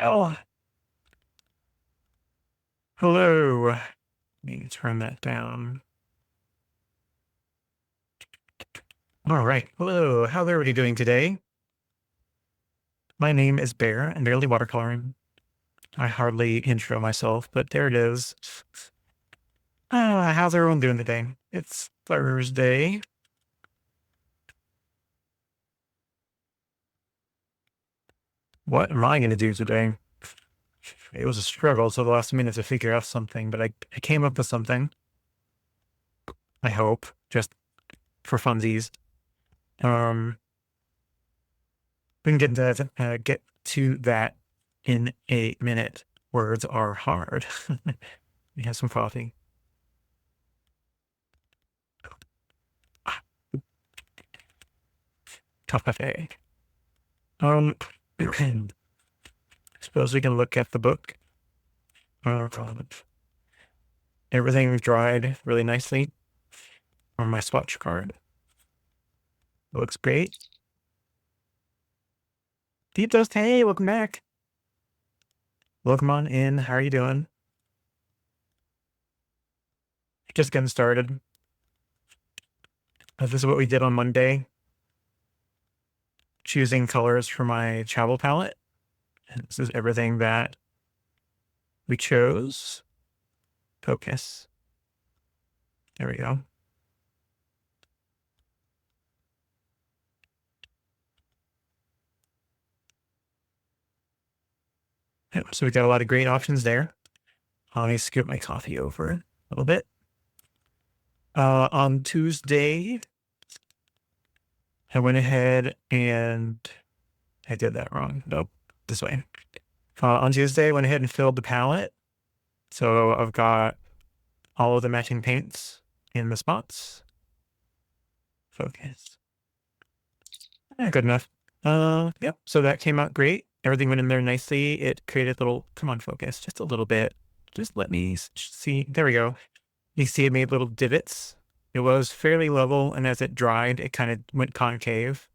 Oh, hello. Let me turn that down. All right. Hello. How's everybody doing today? My name is Bear and Barely Watercoloring. I hardly intro myself, but there it is. How's everyone doing today? It's Thursday. What am I going to do today? It was a struggle till the last minute to figure out something, but I came up with something. I hope, just for funsies. Um, we can get to that in a minute. Words are hard. We have some coffee. Tough cafe. Um, suppose we can look at the book. Uh, Everything dried really nicely on my swatch card. It looks great. Deep Toast, hey, welcome back. Welcome on in. How are you doing? Just getting started. This is what we did on Monday. Choosing colors for my travel palette. And this is everything that we chose. Focus. There we go. So we got a lot of great options there. Let me scoop my coffee over a little bit. On Tuesday, I went ahead and I did that wrong. Nope, this way. On Tuesday, I went ahead and filled the palette. So I've got all of the matching paints in the spots. Focus. Good enough. Yep. So that came out great. Everything went in there nicely. It created little, come on, focus, just a little bit. Just let me see. There we go. You see it made little divots. It was fairly level, and as it dried, it kind of went concave.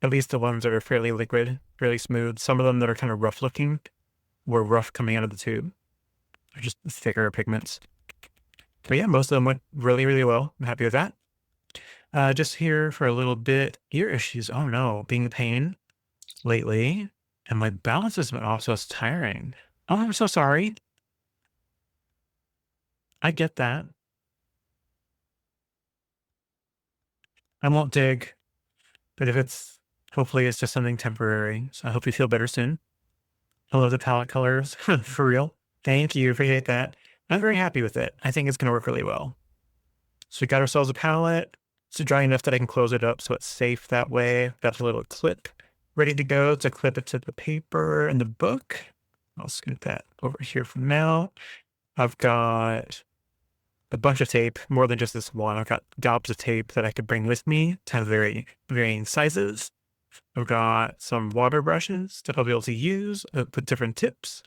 At least the ones that are fairly liquid, fairly smooth. Some of them that are kind of rough looking were rough coming out of the tube. They're just thicker pigments. But yeah, most of them went really, really well. I'm happy with that. Just here for a little bit. Ear issues. Oh no, being a pain lately. And my balance has been also tiring. Oh, I'm so sorry. I get that. I won't dig, but if it's, hopefully it's just something temporary. So I hope you feel better soon. I love the palette colors, for real. Thank you, appreciate that. I'm very happy with it. I think it's gonna work really well. So we got ourselves a palette. It's dry enough that I can close it up so it's safe that way. Got a little clip ready to go to clip it to the paper and the book. I'll scoot that over here for now. I've got a bunch of tape, more than just this one. I've got gobs of tape that I could bring with me to have varying sizes. I've got some water brushes that I'll be able to use, put different tips.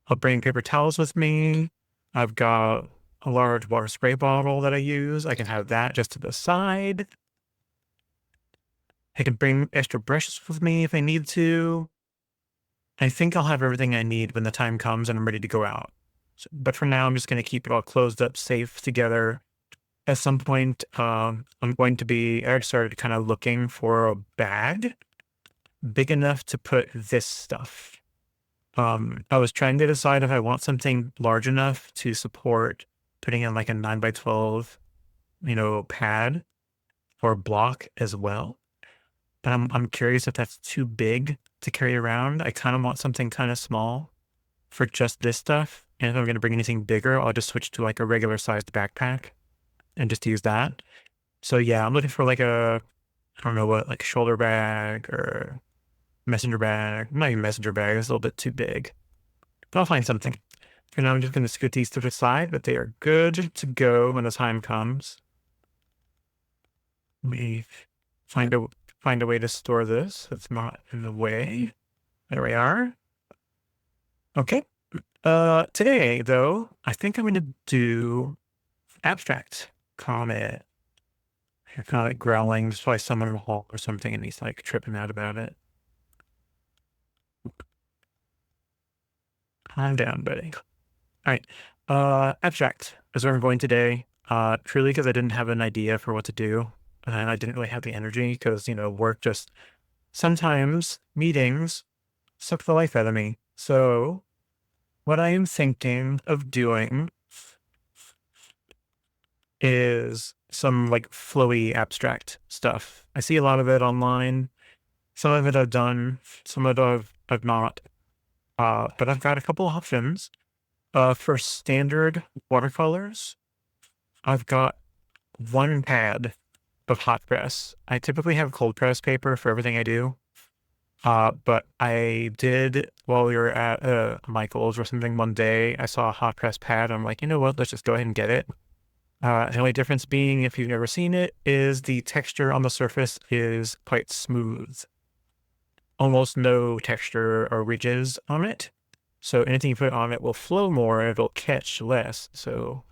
I'll bring paper towels with me. I've got a large water spray bottle that I use. I can have that just to the side. I can bring extra brushes with me if I need to. I think I'll have everything I need when the time comes and I'm ready to go out. But for now, I'm just going to keep it all closed up, safe together. At some point, I'm going to be, I started kind of looking for a bag big enough to put this stuff. I was trying to decide if I want something large enough to support putting in like a 9x12, pad or block as well. But I'm curious if that's too big to carry around. I kind of want something kind of small for just this stuff. And if I'm going to bring anything bigger, I'll just switch to like a regular sized backpack and just use that. So yeah, I'm looking for like I don't know what, like shoulder bag or messenger bag. Not even messenger bag, it's a little bit too big. But I'll find something. For now, I'm just going to scoot these to the side, but they are good to go when the time comes. Let me find a way to store this that's not in the way. There we are. Okay. Today, though, I think I'm going to do abstract comet. You're kind of like growling. There's probably someone in the hall or something, and he's like tripping out about it. Calm down, buddy. All right. Abstract is where I'm going today. Truly because I didn't have an idea for what to do. And I didn't really have the energy because, work just sometimes meetings suck the life out of me. So what I am thinking of doing is some like flowy abstract stuff. I see a lot of it online. Some of it I've done, some of it I've not. But I've got a couple options. For standard watercolors, I've got one pad of hot press. I typically have cold press paper for everything I do. But I did while we were at Michael's or something one day, I saw a hot press pad. I'm like, you know what? Let's just go ahead and get it. The only difference being, if you've never seen it, is the texture on the surface is quite smooth. Almost no texture or ridges on it. So anything you put on it will flow more and it'll catch less. So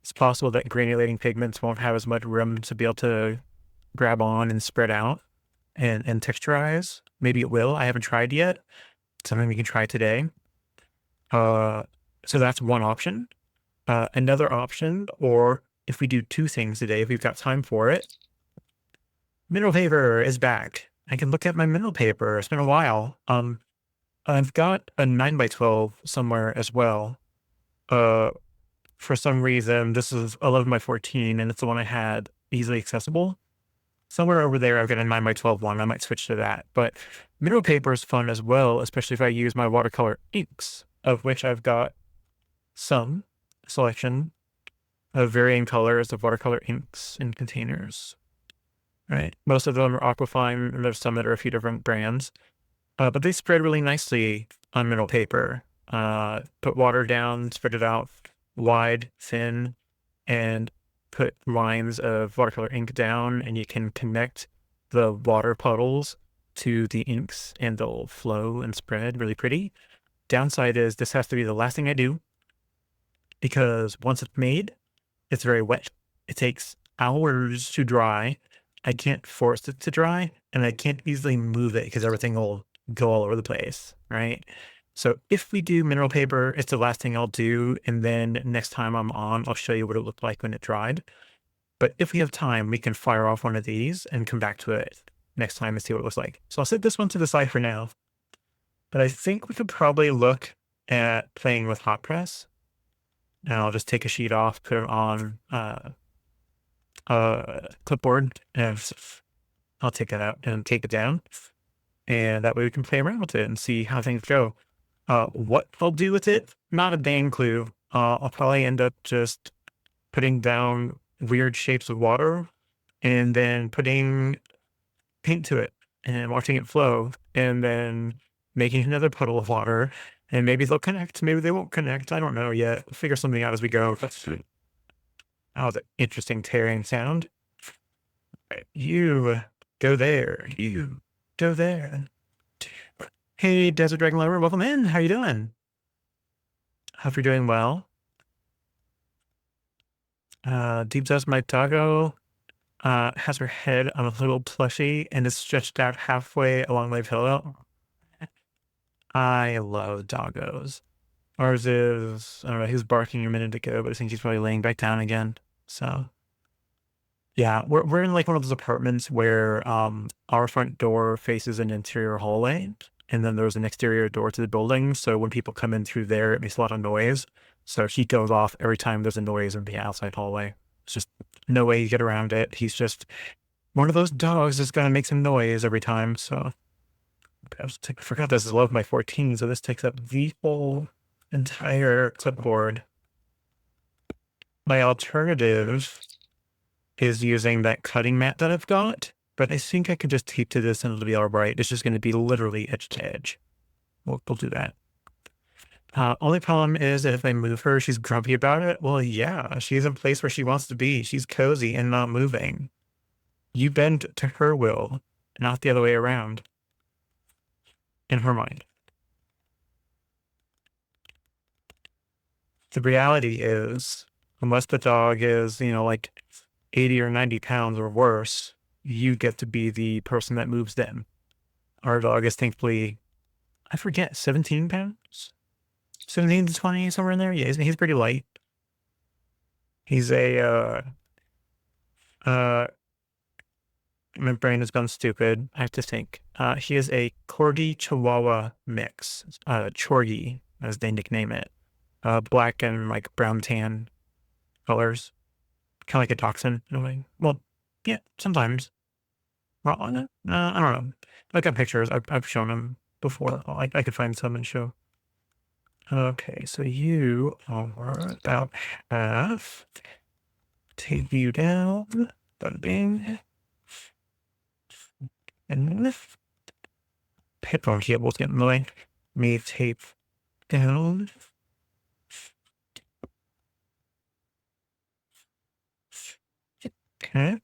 it's possible that granulating pigments won't have as much room to be able to grab on and spread out and texturize. Maybe it will. I haven't tried yet. Something we can try today. So that's one option. Another option, or if we do two things today, if we've got time for it, mineral paper is back. I can look at my mineral paper. It's been a while. I've got a 9x12 somewhere as well. For some reason, this is 11x14, and it's the one I had easily accessible. Somewhere over there, I've got a 9x12 one. I might switch to that. But mineral paper is fun as well, especially if I use my watercolor inks, of which I've got some selection of varying colors of watercolor inks in containers. Right. Most of them are aquafine, and there's some that are a few different brands. But they spread really nicely on mineral paper. Put water down, spread it out wide, thin, and put lines of watercolor ink down, and you can connect the water puddles to the inks, and they'll flow and spread really pretty. Downside is this has to be the last thing I do, because once it's made, it's very wet. It takes hours to dry. I can't force it to dry, and I can't easily move it because everything will go all over the place, right? So if we do mineral paper, it's the last thing I'll do, and then next time I'm on, I'll show you what it looked like when it dried. But if we have time, we can fire off one of these and come back to it next time and see what it looks like. So I'll set this one to the side for now. But I think we could probably look at playing with hot press. And I'll just take a sheet off, put it on clipboard, and I'll take it out and take it down. And that way we can play around with it and see how things go. What I'll do with it, not a dang clue. I'll probably end up just putting down weird shapes of water and then putting paint to it and watching it flow and then making another puddle of water, and maybe they'll connect, maybe they won't connect. I don't know yet. We'll figure something out as we go. That was an interesting tearing sound. Right, you go there. You go there. Hey, Desert Dragon Lover, welcome in. How you doing? Hope you're doing well. Deep Dust My Doggo has her head on a little plushie and is stretched out halfway along my pillow. I love doggos. Ours is, I don't know, he was barking a minute ago, but I think he's probably laying back down again. So, yeah, we're in like one of those apartments where our front door faces an interior hallway, and then there's an exterior door to the building. So when people come in through there, it makes a lot of noise. So he goes off every time there's a noise in the outside hallway. It's just no way you get around it. He's just one of those dogs that's gonna make some noise every time. So I forgot this is 11x14, so this takes up the whole entire clipboard. My alternative is using that cutting mat that I've got, but I think I could just tape to this and it'll be all right. It's just going to be literally edge to edge. We'll do that. Only problem is that if I move her, she's grumpy about it. Well, yeah, she's in a place where she wants to be. She's cozy and not moving. You bend to her will, not the other way around. In her mind. The reality is, unless the dog is, like 80 or 90 pounds or worse, you get to be the person that moves them. Our dog is thankfully, I forget, 17 pounds? 17 to 20, somewhere in there. Yeah, he's pretty light. He's a uh my brain has gone stupid. I have to think. He is a Corgi Chihuahua mix. Chorgi, as they nickname it. Black and like brown tan colors. Kind of like a dachshund in a way. Well, yeah, sometimes. Well, I don't know. I got pictures. I've shown them before. I could find some and show. Okay, so you are about half. Tape you down. Bada bing. And this headphone cable's getting in the way. Me tape down. Okay.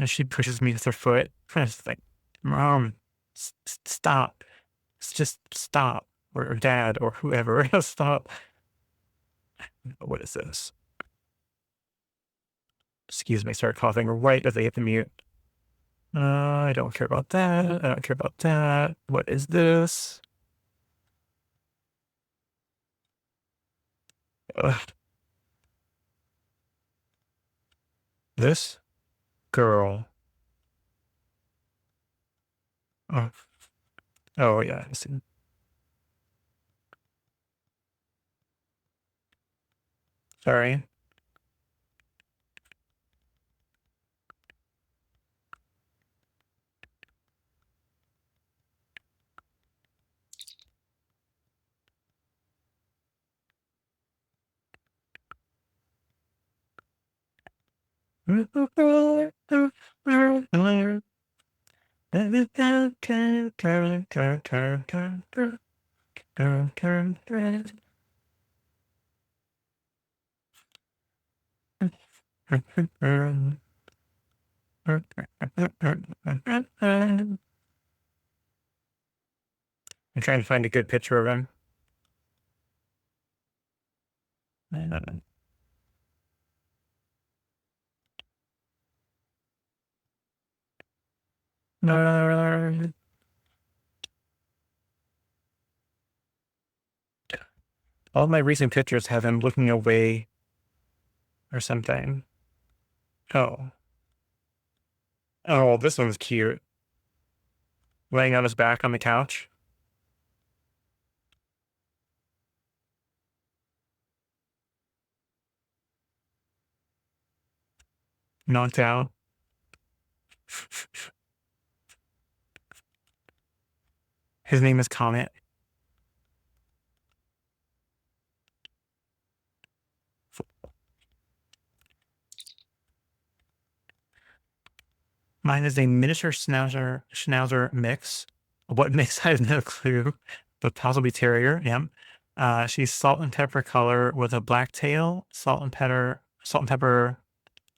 She pushes me with her foot. I was like, Mom, stop. Just stop. Or Dad, or whoever. Stop. What is this? Excuse me, start coughing right as I hit the mute. I don't care about that. I don't care about that. What is this? Ugh. This girl. Oh, oh yeah. I see. Sorry. I'm trying to find a good picture of him. All my recent pictures have him looking away or something. Oh. Oh, this one's cute. Laying on his back on the couch. Knocked out. His name is Comet. Mine is a miniature schnauzer mix. What mix? I have no clue, but possibly terrier. Yeah. She's salt and pepper color with a black tail, salt and pepper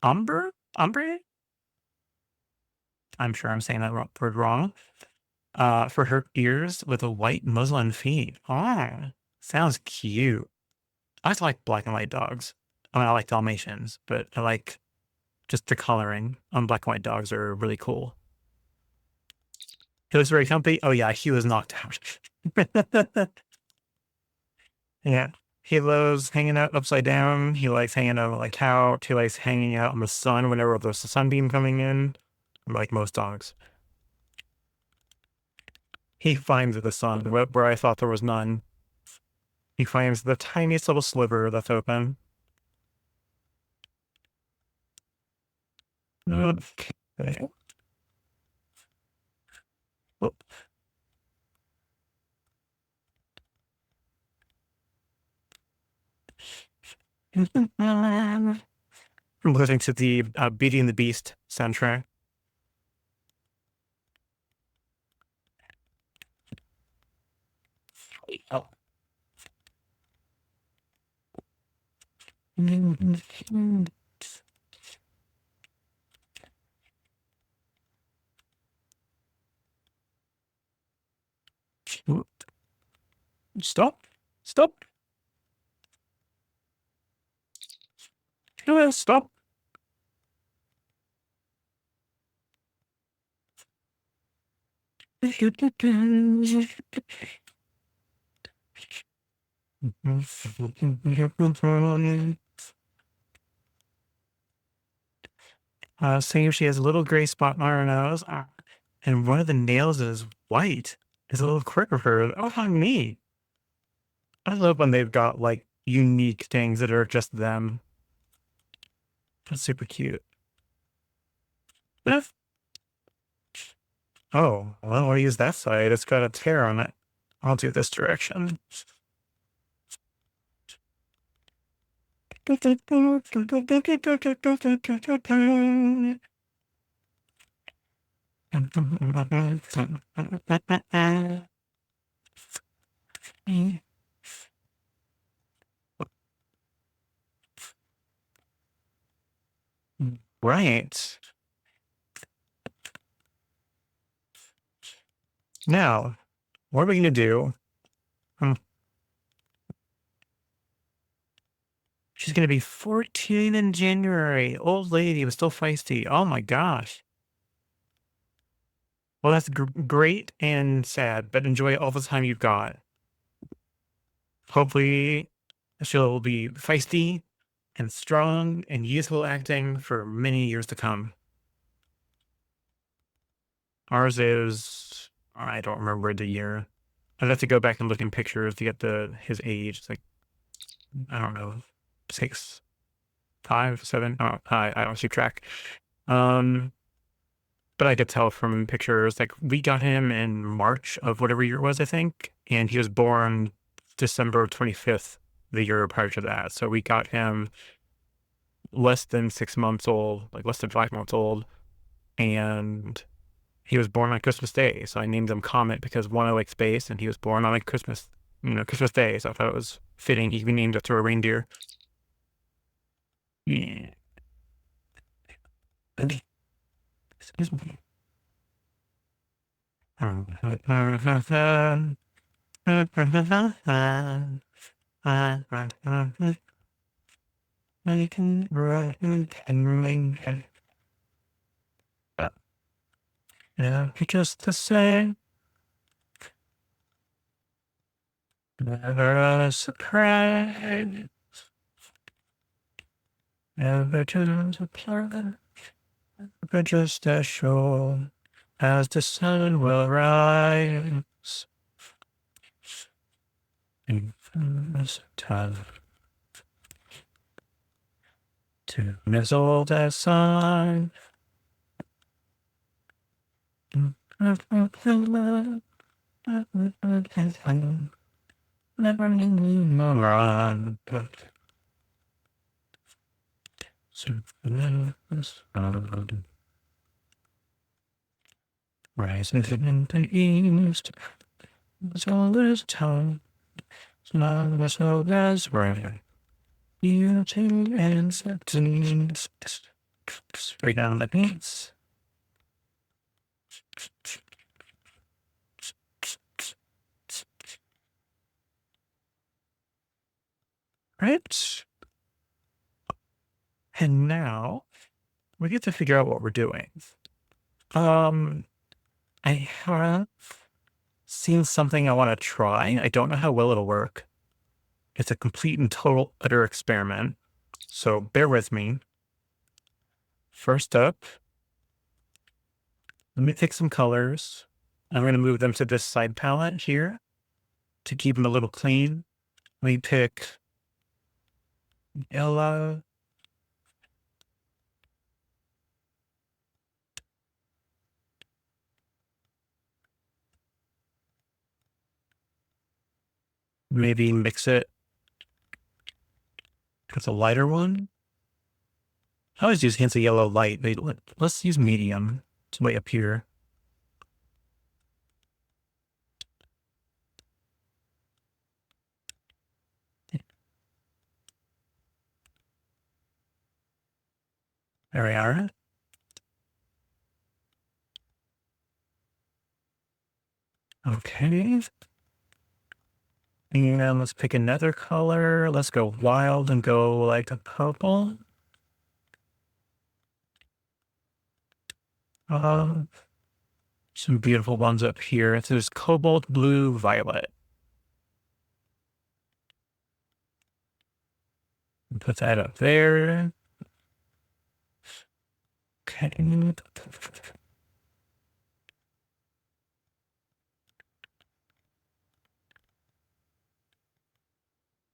ombre. I'm sure I'm saying that word wrong. For her ears with a white muslin feet. Oh, sounds cute. I just like black and white dogs. I mean, I like Dalmatians, but I like just the coloring on black and white dogs are really cool. He was very comfy. Oh yeah, he was knocked out. Yeah. He loves hanging out upside down. He likes hanging out like couch. He likes hanging out in the sun whenever there's a sunbeam coming in, like most dogs. He finds the sun where I thought there was none. He finds the tiniest little sliver that's open. Okay. Oh. I'm listening to the Beauty and the Beast soundtrack. Oh. Stop. Stop. Stop. See, she has a little gray spot on her nose, and one of the nails is white. It's a little quirk of her. Oh, how neat. I love when they've got like unique things that are just them. That's super cute. But oh, well, I'll use that side. It's got a tear on it. I'll do this direction. Right. Now, what are we going to do? Hmm, she's going to be 14 in January. Old lady, but still feisty. Oh my gosh. Well, that's great and sad, but enjoy all the time you've got. Hopefully, she'll be feisty and strong and useful acting for many years to come. Ours is, I don't remember the year. I'd have to go back and look in pictures to get his age. It's like, I don't know, 6, 5, 7. I don't keep track. But I could tell from pictures, like we got him in March of whatever year it was, I think, and he was born December 25th, the year prior to that. So we got him less than 6 months old, like less than 5 months old, and he was born on Christmas Day. So I named him Comet because one, I like space, and he was born on like Christmas Day. So I thought it was fitting he be named after a reindeer. Yeah. Excuse me. I can write and ring. Yeah, just the same. Never a surprise. Never just a plan. But just as sure as the sun will rise. In fullness of time. Tune as old as sun. Never run, but rising in the east, as old as time, as old as rain. Beauty and sadness, straight down the beats. Right? And now we get to figure out what we're doing. I have seen something I want to try. I don't know how well it'll work. It's a complete and total utter experiment. So bear with me. First up, let me pick some colors. I'm going to move them to this side palette here to keep them a little clean. Let me pick yellow. Maybe mix it with a lighter one. I always use hints of yellow light, but let's use medium. It's way up here. There we are. Okay. And let's pick another color. Let's go wild and go like a purple. Some beautiful ones up here. It says cobalt blue violet. Put that up there. Okay.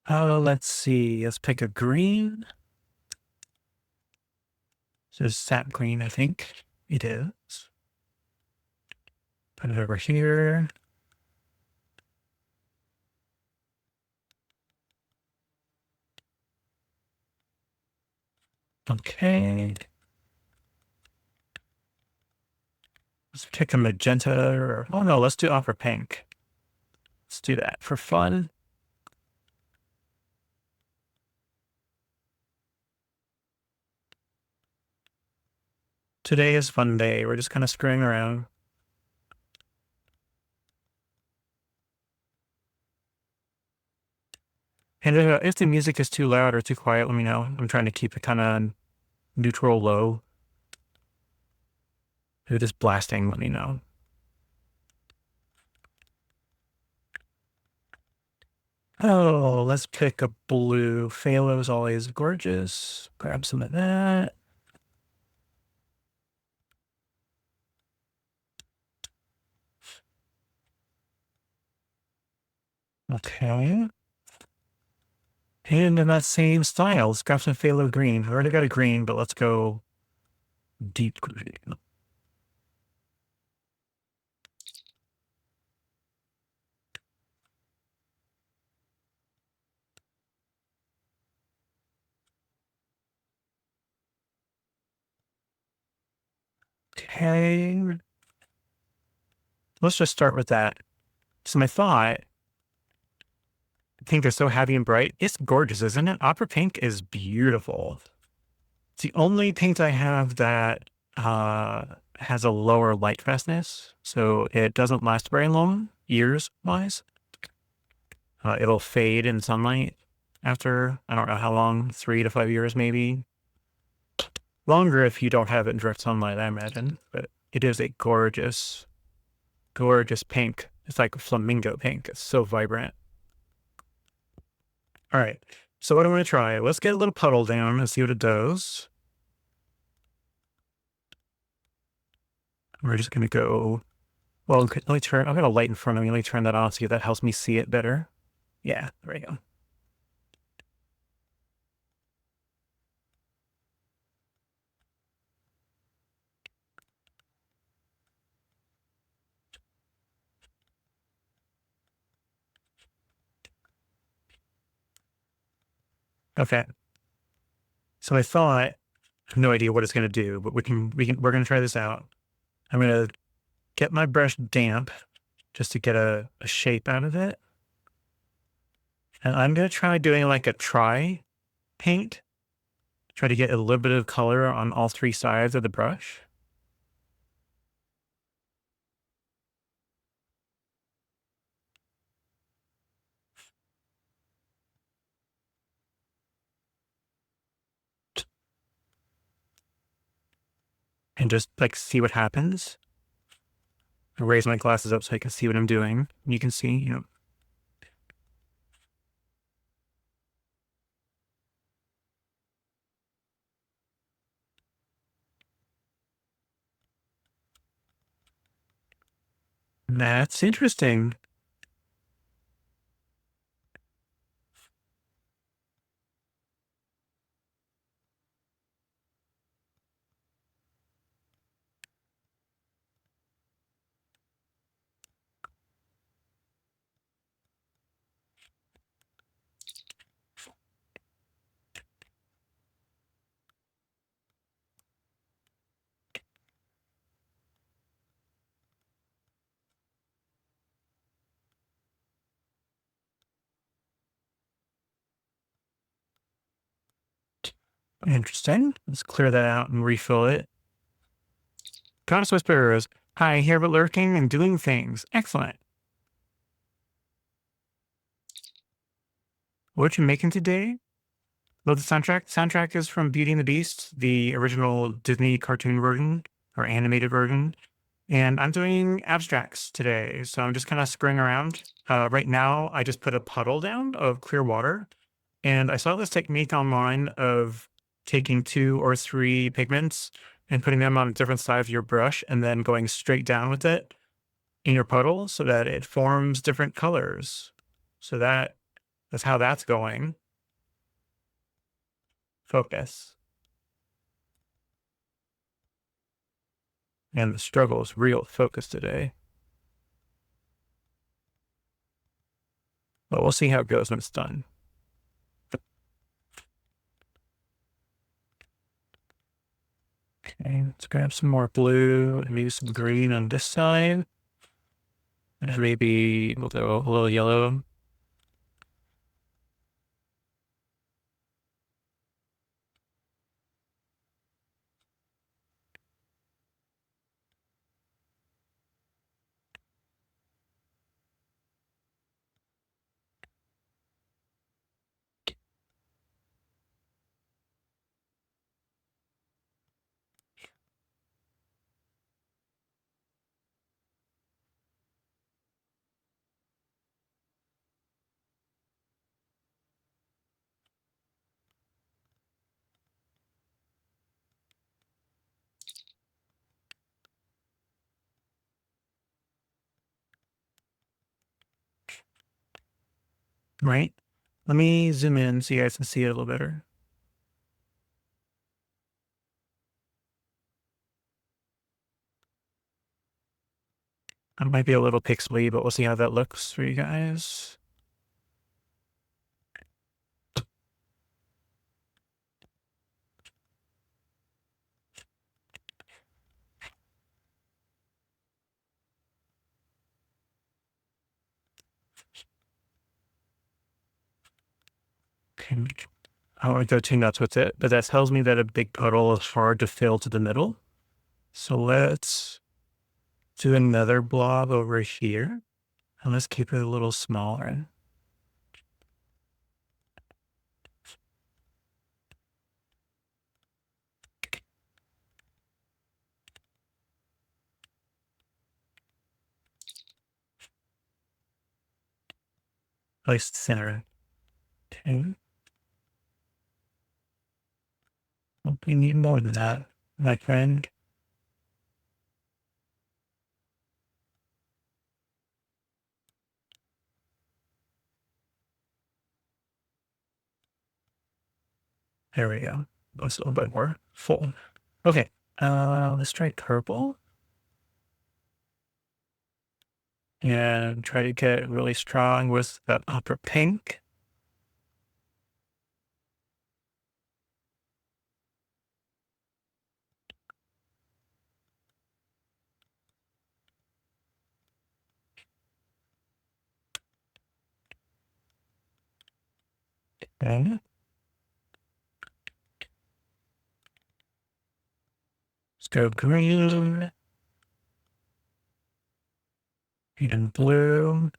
Oh, let's see. Let's pick a green. This is sap green, I think it is. Put it over here. Okay. Let's pick a magenta or, oh no, let's do opera pink. Let's do that for fun. Today is fun day. We're just kind of screwing around. And if the music is too loud or too quiet, let me know. I'm trying to keep it kind of neutral low. If it is blasting, let me know. Oh, let's pick a blue. Phthalo is always gorgeous. Grab some of that. Okay. And in that same style, let's grab some phthalo green. I already got a green, but let's go deep green. Okay. Let's just start with that. So my thought, I think they're so heavy and bright. It's gorgeous, isn't it? Opera pink is beautiful. It's the only paint I have that has a lower light fastness, so it doesn't last very long, years-wise. It'll fade in sunlight after, I don't know how long, 3 to 5 years maybe. Longer if you don't have it in direct sunlight, I imagine. But it is a gorgeous, gorgeous pink. It's like flamingo pink. It's so vibrant. All right. So what I'm going to try, let's get a little puddle down and see what it does. We're just going to go, well, let me turn, I've got a light in front of me. Let me turn that on, see if that helps me see it better. Yeah, there we go. Okay. So I thought, I have no idea what it's going to do, but we're going to try this out. I'm going to get my brush damp just to get a shape out of it. And I'm going to try doing like a try paint. Try to get a little bit of color on all 3 sides of the brush. And just like see what happens. I raise my glasses up so I can see what I'm doing. You can see, you know. That's interesting. Interesting. Let's clear that out and refill it. Goddess Whisperers. Hi, here but lurking and doing things. Excellent. What you making today? Well, the soundtrack. Soundtrack is from Beauty and the Beast, the original Disney cartoon version or animated version. And I'm doing abstracts today, so I'm just kind of screwing around. Right now, I just put a puddle down of clear water, and I saw this technique online of taking 2 or 3 pigments and putting them on different sides of your brush and then going straight down with it in your puddle so that it forms different colors. So that's how that's going. Focus. And the struggle is real focus today. But we'll see how it goes when it's done. Okay, let's grab some more blue and maybe some green on this side. And maybe a little yellow. Right? Let me zoom in so you guys can see it a little better. It might be a little pixely, but we'll see how that looks for you guys. Okay. I would go 2 nuts with it, but that tells me that a big puddle is hard to fill to the middle. So let's do another blob over here. And let's keep it a little smaller. At least center. Okay. Well, we need more than that, my friend. There we go. That's a little bit more full. Okay. Let's try purple and try to get really strong with that upper pink. Okay. Let's go green and blue.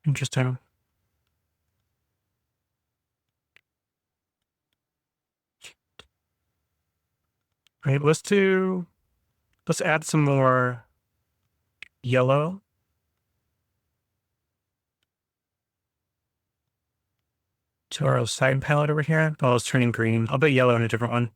Interesting. Right. Let's add some more yellow to our side palette over here. Oh, it's turning green. I'll put yellow in a different one.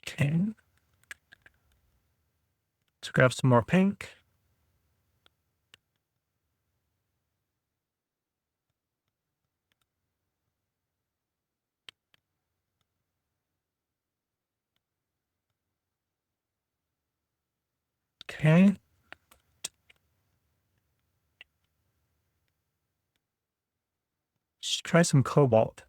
Okay. Let's grab some more pink. Okay. Let's try some cobalt.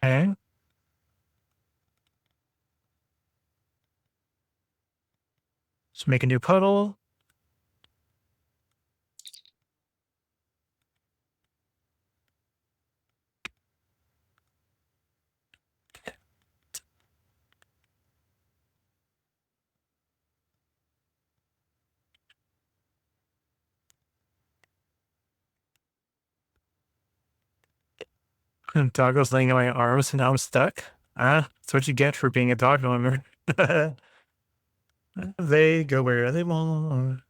Okay. Let's make a new puddle. And doggo's laying in my arms and now I'm stuck. Ah, that's what you get for being a dog owner. They go where they want.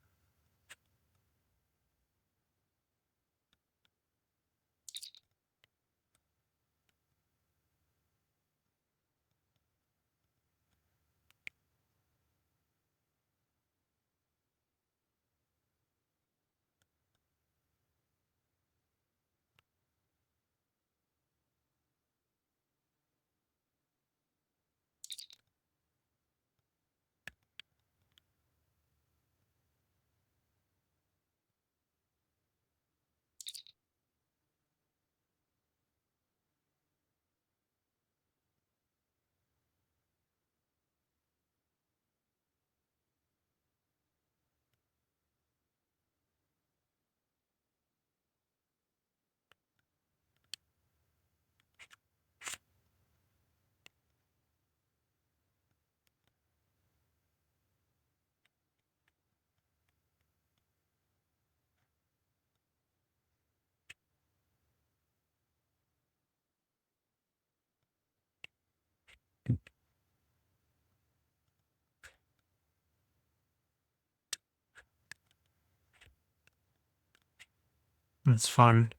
It's fun.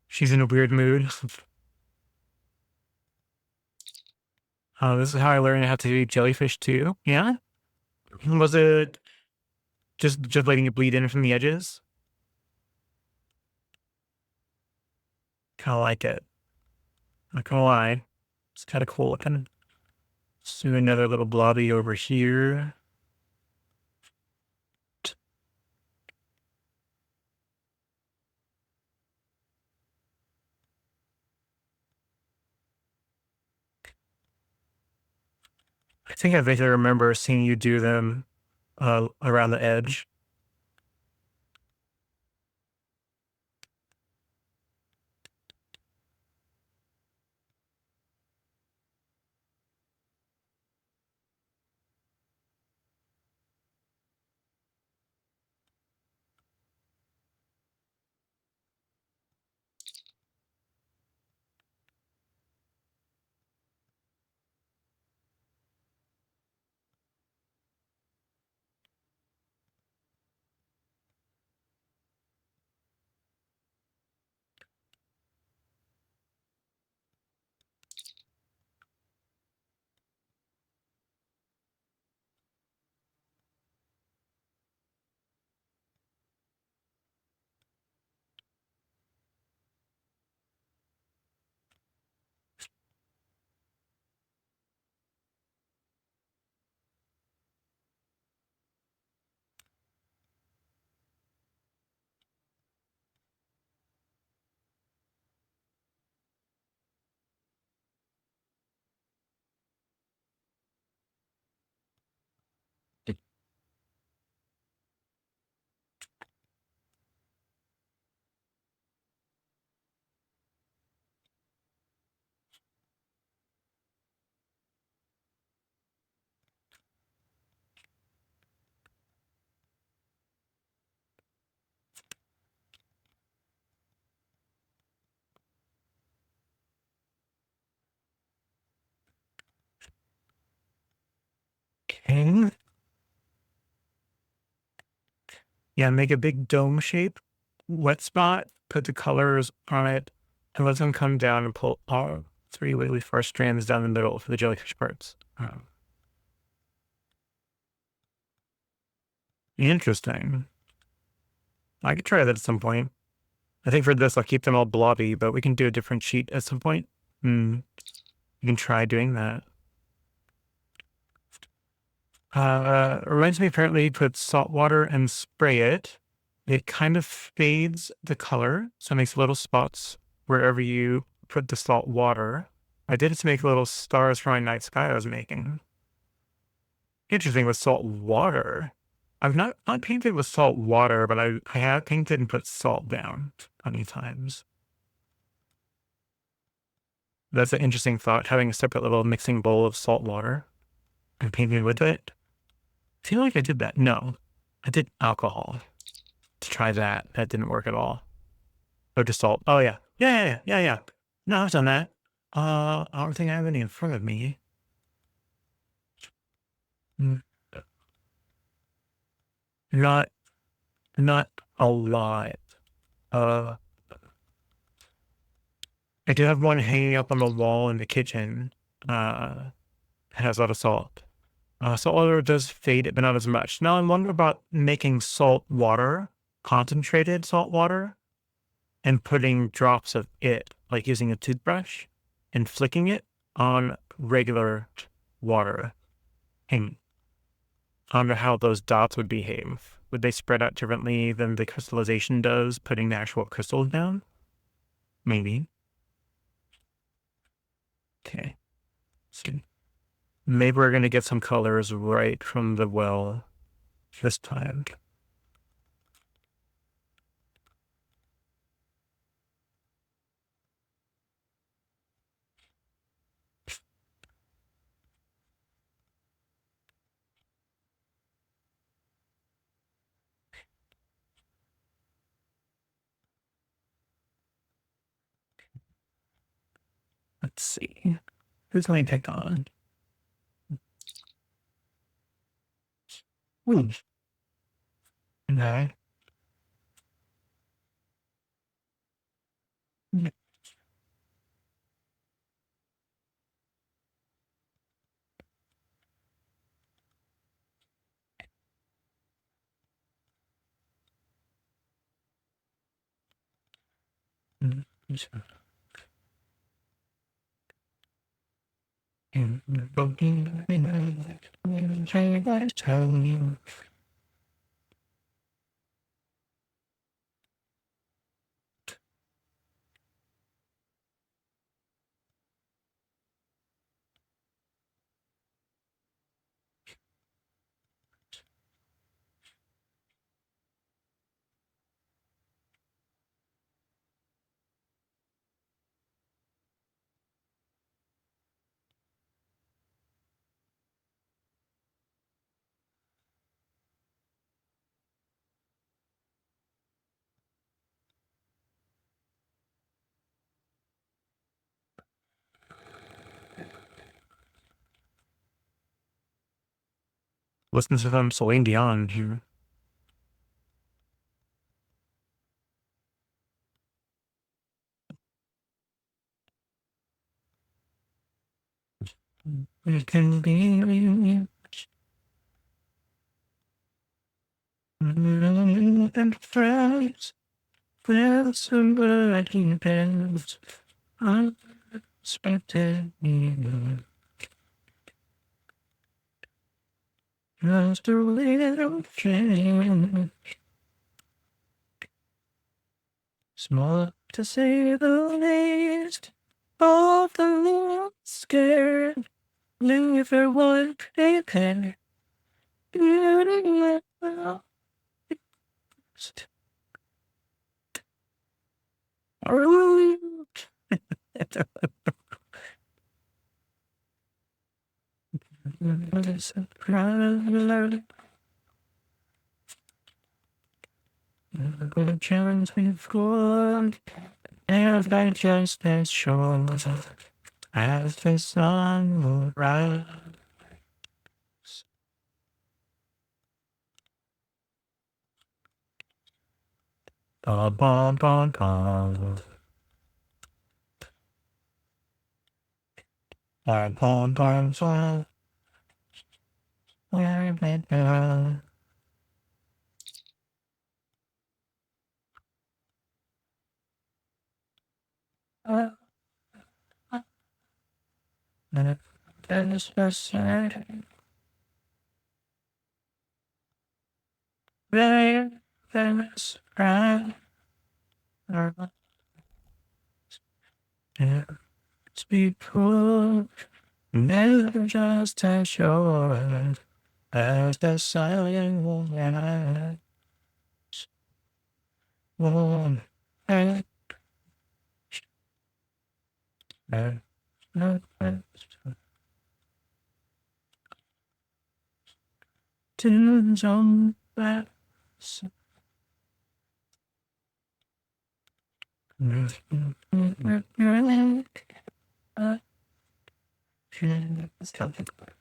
She's in a weird mood. This is how I learned how to eat jellyfish too. Yeah? Was it just letting it bleed in from the edges? Kind of like it. Not gonna lie. It's kind of cool looking. Let's do another little blobby over here. I think I vaguely remember seeing you do them around the edge. Yeah, make a big dome shape, wet spot, put the colors on it, and let them come down and pull all three wiggly first strands down the middle for the jellyfish parts. Interesting. I could try that at some point. I think for this, I'll keep them all blobby, but we can do a different sheet at some point. You can try doing that. Reminds me, apparently, put salt water and spray it. It kind of fades the color, so it makes little spots wherever you put the salt water. I did it to make little stars for my night sky I was making. Interesting with salt water. I've not painted with salt water, but I have painted and put salt down many times. That's an interesting thought, having a separate little mixing bowl of salt water and painting with it. I feel like I did that. No, I did alcohol to try that. That didn't work at all. Oh, just salt. Oh, yeah. Yeah. No, I've done that. I don't think I have any in front of me. Mm, Not, not a lot. Uh, I do have one hanging up on the wall in the kitchen. It has a lot of salt. Salt water does fade it, but not as much. Now I'm wondering about making salt water, concentrated salt water, and putting drops of it, like using a toothbrush and flicking it on regular water. And I wonder how those dots would behave. Would they spread out differently than the crystallization does, putting the actual crystals down? Maybe. Okay. So maybe we're going to get some colors right from the well this time. Let's see. Who's going to pick on? Ooh. Okay. Listen to them, Celine Dion here. It can be and friends with somebody depends unexpected. Just a little change, small to say the least. Of the little scared, leave her one pretend. Beauty challenge before, and I just as sure as the sun will rise. Bum, bum, bum, bum. Bum, bum, bum, bum. Very famous crime. It's people never just as sure as the silent woman. Woman. Tunes on that.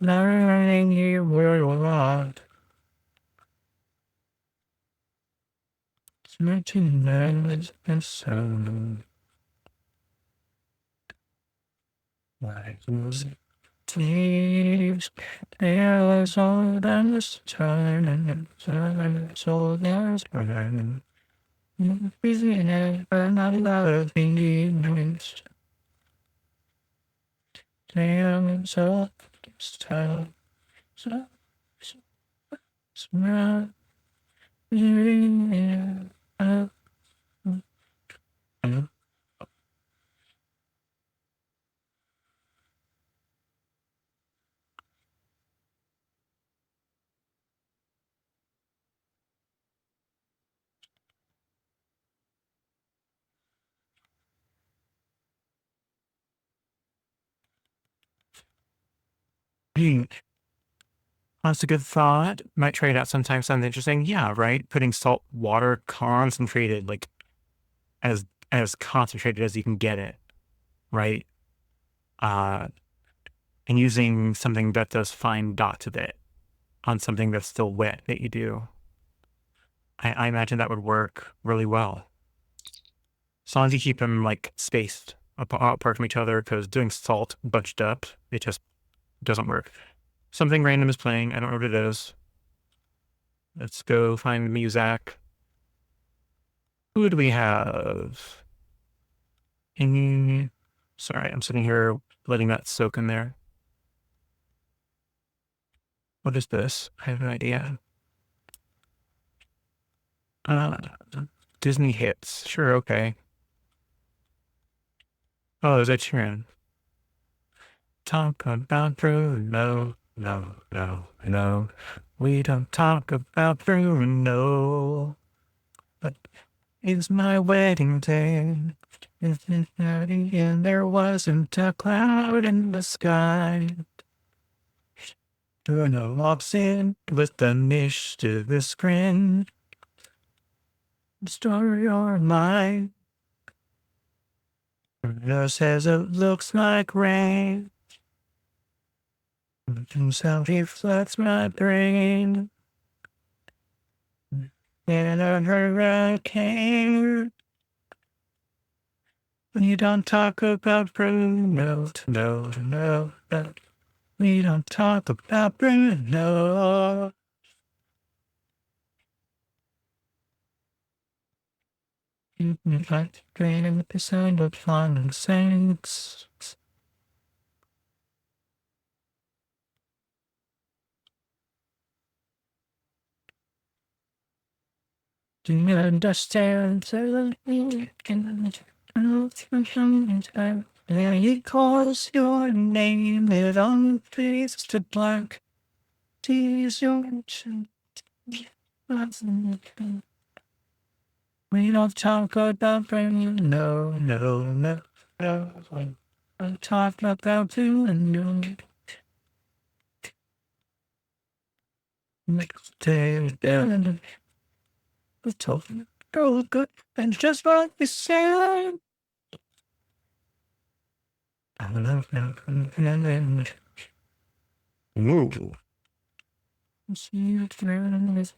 Learning you where you want. Smooching nerves and so. Like music. Tears, there is all that is turning, so there's burning. Busy but not loving you. Damn, so style, so smile, That's a good thought. Might try it out sometime. Sounds interesting. Yeah, right. Putting salt water concentrated, like as concentrated as you can get it, right? Uh, and using something that does fine dots of it on something that's still wet that you do. I imagine that would work really well. As long as you keep them like spaced apart from each other, because doing salt bunched up, it just doesn't work. Something random is playing. I don't know what it is. Let's go find Muzak. Who do we have? Sorry, I'm sitting here letting that soak in there. What is this? I have no idea. Disney hits. Sure, okay. Oh, there's Ed Sheeran. Talk about Bruno. No. We don't talk about Bruno. But it's my wedding day. It's 30 and there wasn't a cloud in the sky. Bruno walks in with a mischievous grin. The story or mine. Bruno says it looks like rain. Himself he floods my brain. And a hurricane. We don't talk about Bruno. No. We don't talk about Bruno. Like draining with the sound of falling saints. Do you understand? So there he calls your name, it on face to black. Tease your chin. We don't talk about Bruno. No. I'm talking about Bruno. Next day, down. We told you, girl, good, and just like we said. Ooh. See you through this.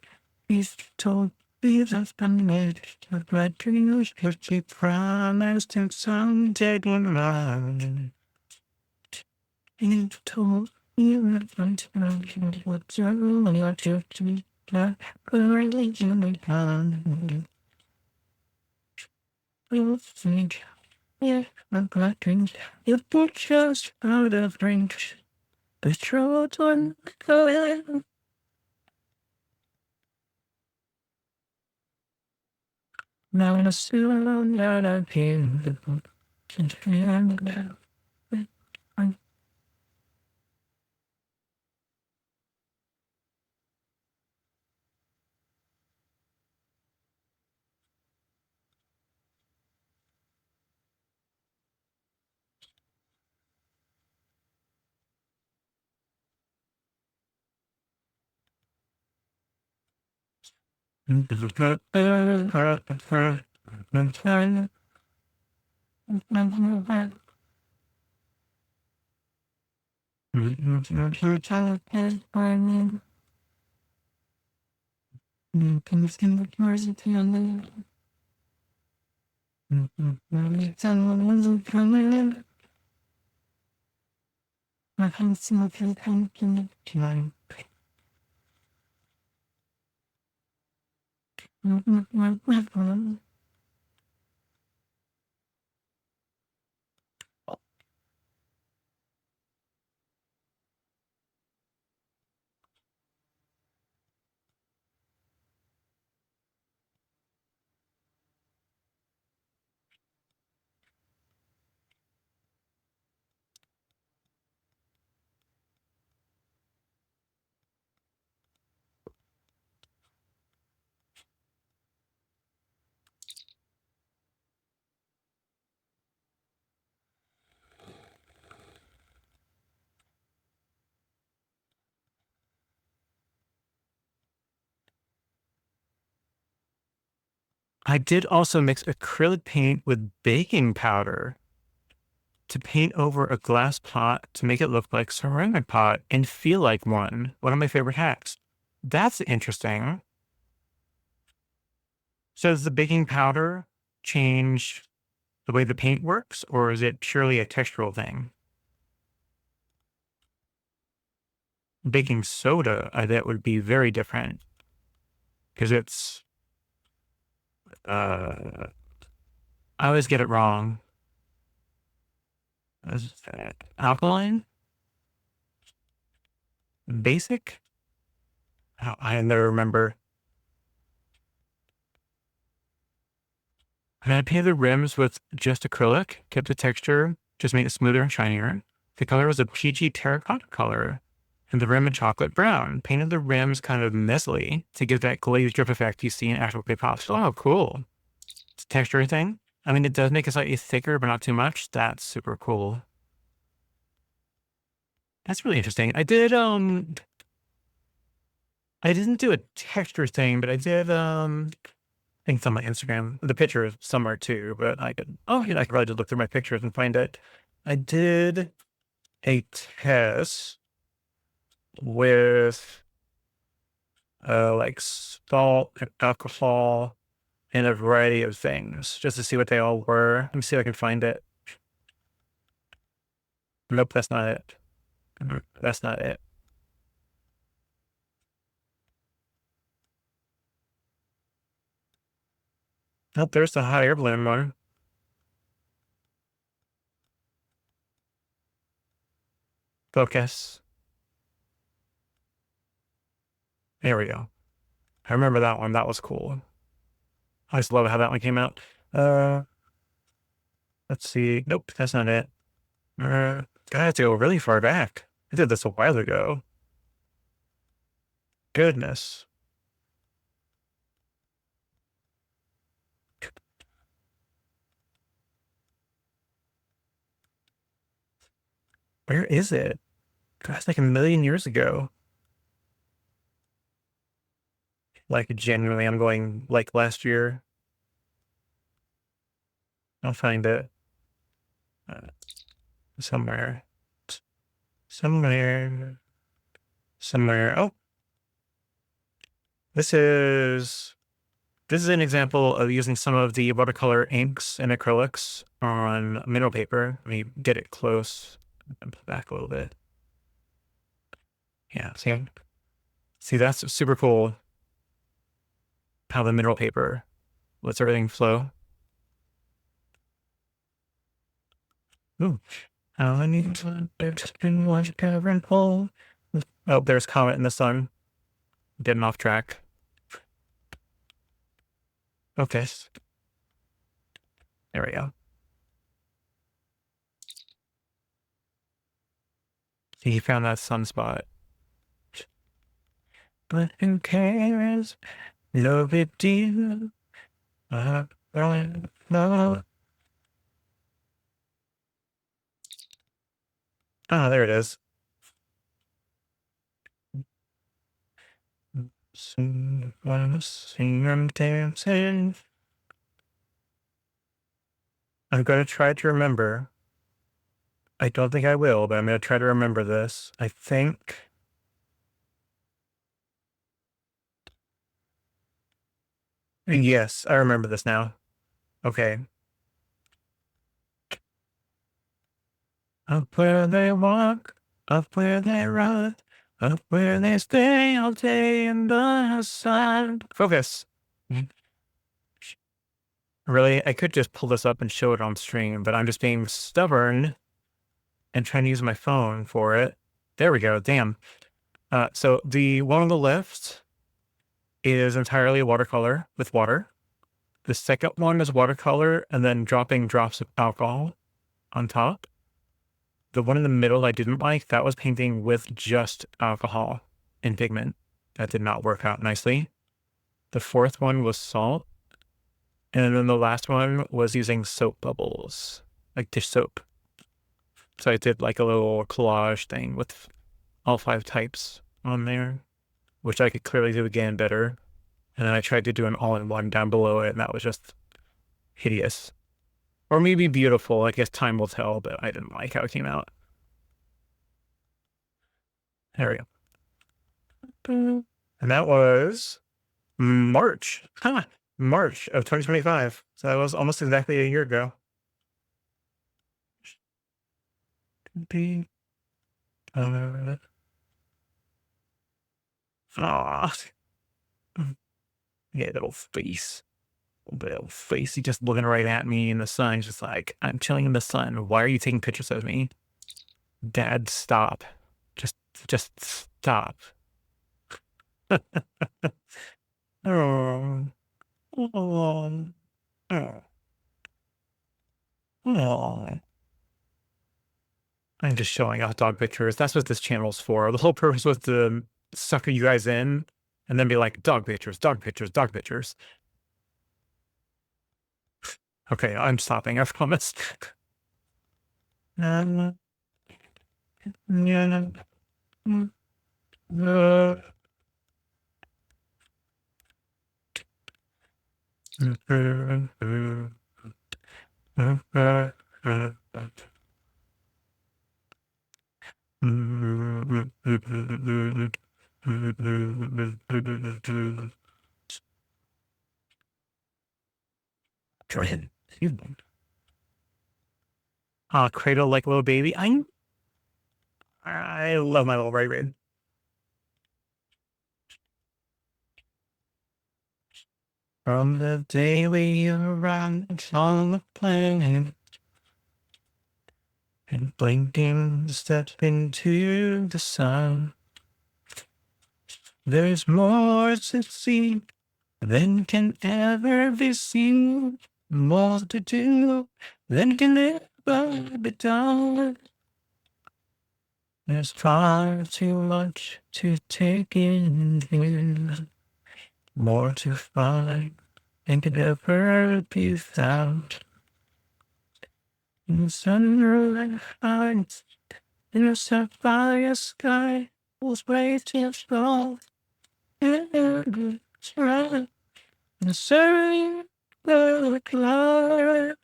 He's told These are made of my dreams, but she promised him someday when I told you that I'm telling what's wrong when you're too not really on. You think, yeah, I'm not dreams. You put just out of range. The truth one go. Now I'm still alone, now I'm here. I did also mix acrylic paint with baking powder to paint over a glass pot to make it look like ceramic pot and feel like one. One of my favorite hacks. That's interesting. So does the baking powder change the way the paint works, or is it purely a textural thing? Baking soda, I bet would be very different because it's, I always get it wrong. Is it alkaline? Basic? Oh, I never remember. And I painted the rims with just acrylic, kept the texture, just made it smoother and shinier. The color was a peachy terracotta color, and the rim a chocolate brown. Painted the rims kind of messily to give that glazed drip effect you see in actual clay pops. Oh, cool. It's a texture thing. I mean, it does make it slightly thicker, but not too much. That's super cool. That's really interesting. I didn't do a texture thing, but I did, I think it's on my Instagram. The picture is somewhere too, but I could probably just look through my pictures and find it. I did a test with like salt and alcohol and a variety of things just to see what they all were. Let me see if I can find it. Nope, that's not it. That's not it. Nope, there's the hot air balloon one. Focus. There we go. I remember that one. That was cool. I just love how that one came out. Uh, let's see. Nope, that's not it. I have to go really far back. I did this a while ago. Goodness. Where is it? God, it's like a million years ago. Like genuinely, I'm going like last year. I'll find it uh, somewhere. Somewhere. Somewhere. Oh, this is This is an example of using some of the watercolor inks and acrylics on mineral paper. Let me get it close and put it back a little bit. Yeah, see, that's super cool how the mineral paper lets everything flow. Ooh. How I need to watch cavern hole. Oh, there's Comet in the Sun. Getting off track. Okay. There we go. See, he found that sunspot. But who cares? Love it, dear. No. Ah, there it is. Sing and dancing. I'm gonna try to remember. I don't think I will, but I'm gonna try to remember this. I think. Yes, I remember this now. Okay. Up where they walk, up where they run, up where they stay all day in the sun. Focus. Really, I could just pull this up and show it on stream, but I'm just being stubborn and trying to use my phone for it. There we go. Damn. So the one on the left is entirely watercolor with water. The second one is watercolor and then dropping drops of alcohol on top. The one in the middle I didn't like, that was painting with just alcohol and pigment. That did not work out nicely. The fourth one was salt. And then the last one was using soap bubbles, like dish soap. So I did like a little collage thing with all 5 types on there, which I could clearly do again better. And then I tried to do an all-in-one down below it, and that was just hideous. Or maybe beautiful. I guess time will tell, but I didn't like how it came out. There we go. And that was March. Huh. March of 2025. So that was almost exactly a year ago. Aw. Yeah, little face. Little face. He just looking right at me in the sun. He's just like, I'm chilling in the sun. Why are you taking pictures of me? Dad, stop. Just stop. Oh. Oh. Oh. Oh. I'm just showing off dog pictures. That's what this channel's for. The whole purpose was to sucker you guys in and then be like, dog pictures, dog pictures, dog pictures. Okay, I'm stopping, I promise. Jordan, cradle like little baby. I love my little Ray Ray. From the day we arrived on the planet and blinking step into the sun, there's more to see than can ever be seen, more to do than can ever be done. There's far too much to take in, more to find than can ever be found. In the sunrise, in the sapphire sky, was waiting for the sun. And serving the cloud.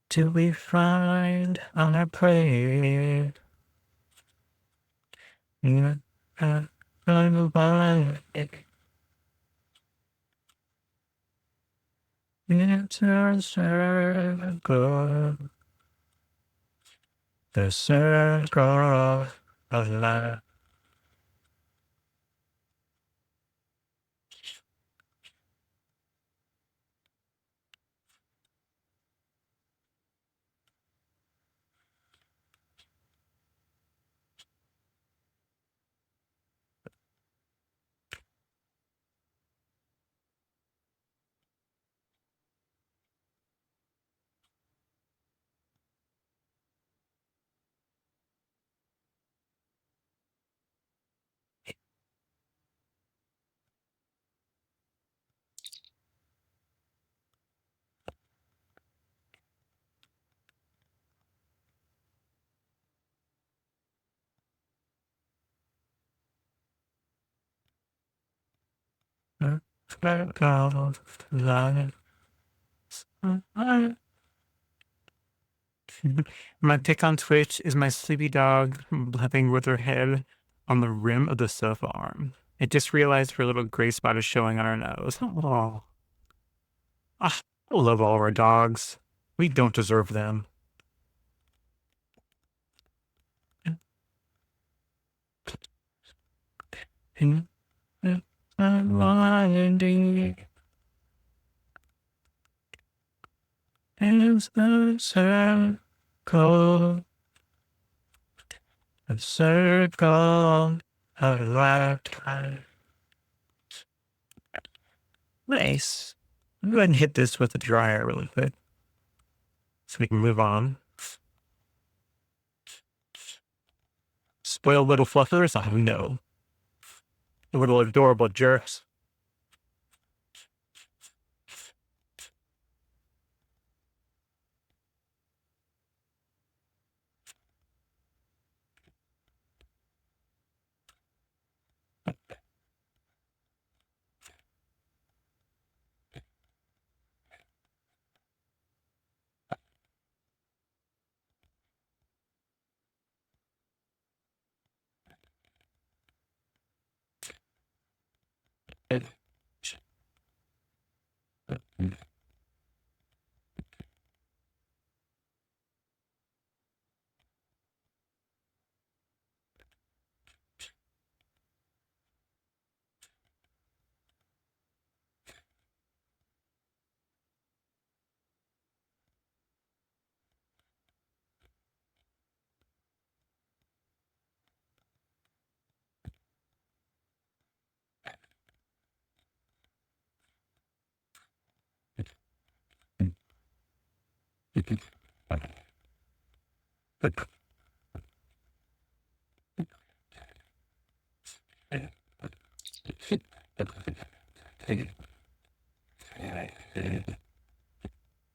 Till we find on our prey. It's a circle, the circle of life. Circle of life. My pick on Twitch is my sleepy dog blabbing with her head on the rim of the sofa arm. It just realized her little gray spot is showing on her nose. Oh, I love all of our dogs. We don't deserve them. Is the circle, a circle of lifetime. Nice. I'll go ahead and hit this with a dryer really quick so we can move on. Spoiled little fluffers? I know. Little adorable jerks.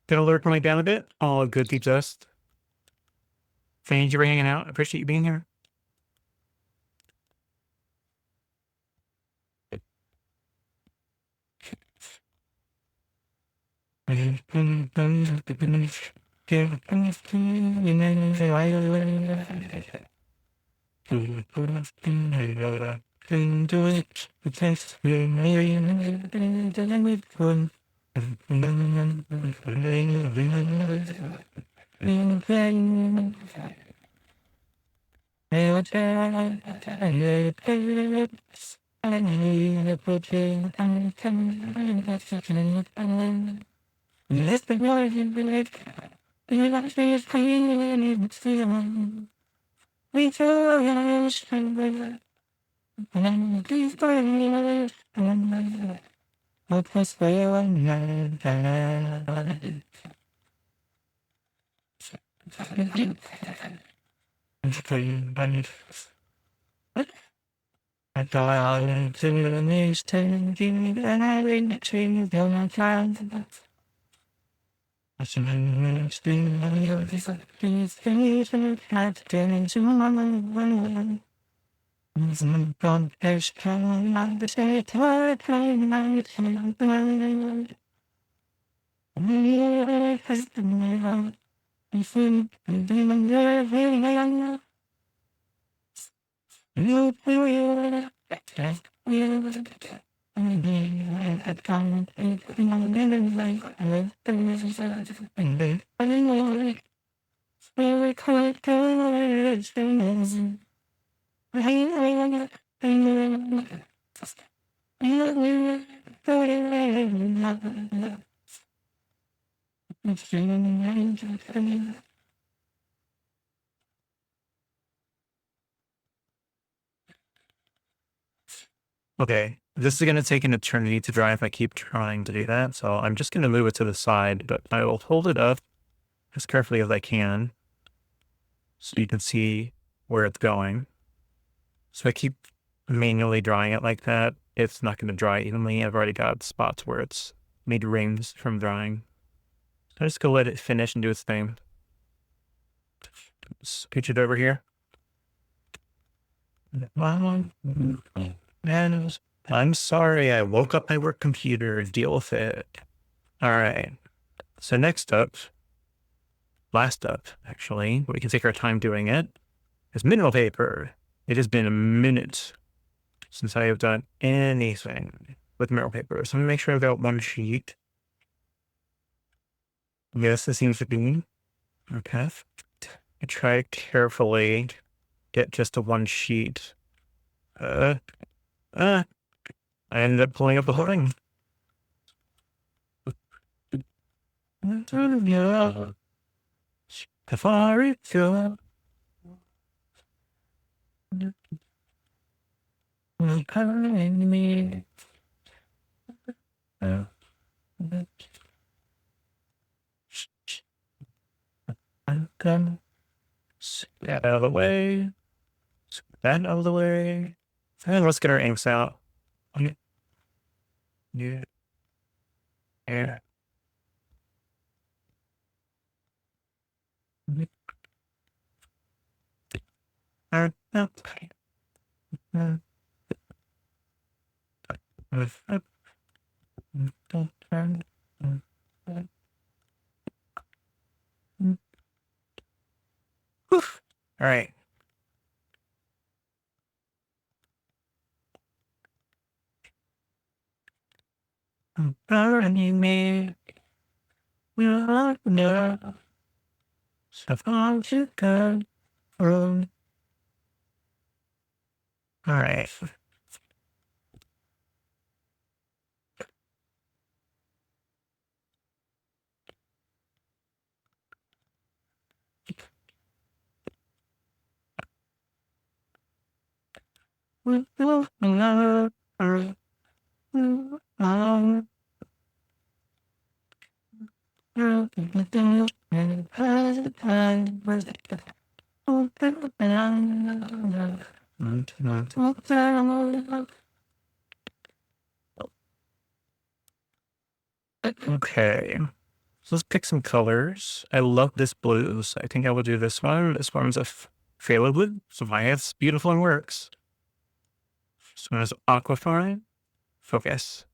Gonna lurk my down a bit. All good deep dust. Thank you for hanging out. Appreciate you being here. Okay, this is going to take an eternity to dry if I keep trying to do that. So I'm just going to move it to the side, but I will hold it up as carefully as I can so you can see where it's going. So I keep manually drying it like that. It's not going to dry evenly. I've already got spots where it's made rings from drying. So I just go let it finish and do its thing. Scooch it over here. Man, I'm sorry. I woke up my work computer. Deal with it. All right. So next up, last up, actually, we can take our time doing it, is mineral paper. It has been a minute since I have done anything with mineral paper. So I'm going to make sure I've got one sheet. Yes, this seems to be okay. I try carefully get just a one sheet. I ended up pulling up the whole thing. Safari, me. That out of the way. That out of the way. And let's get our inks out. Yeah. Yeah. Yeah. Okay. All right. Burning me. We are near. Stuff on to go. All right. We will love her. Okay. So let's pick some colors. I love this blue, so I think I will do this one. This one's a phthalo blue, so why it's beautiful and works. This one is aquafarine. Focus.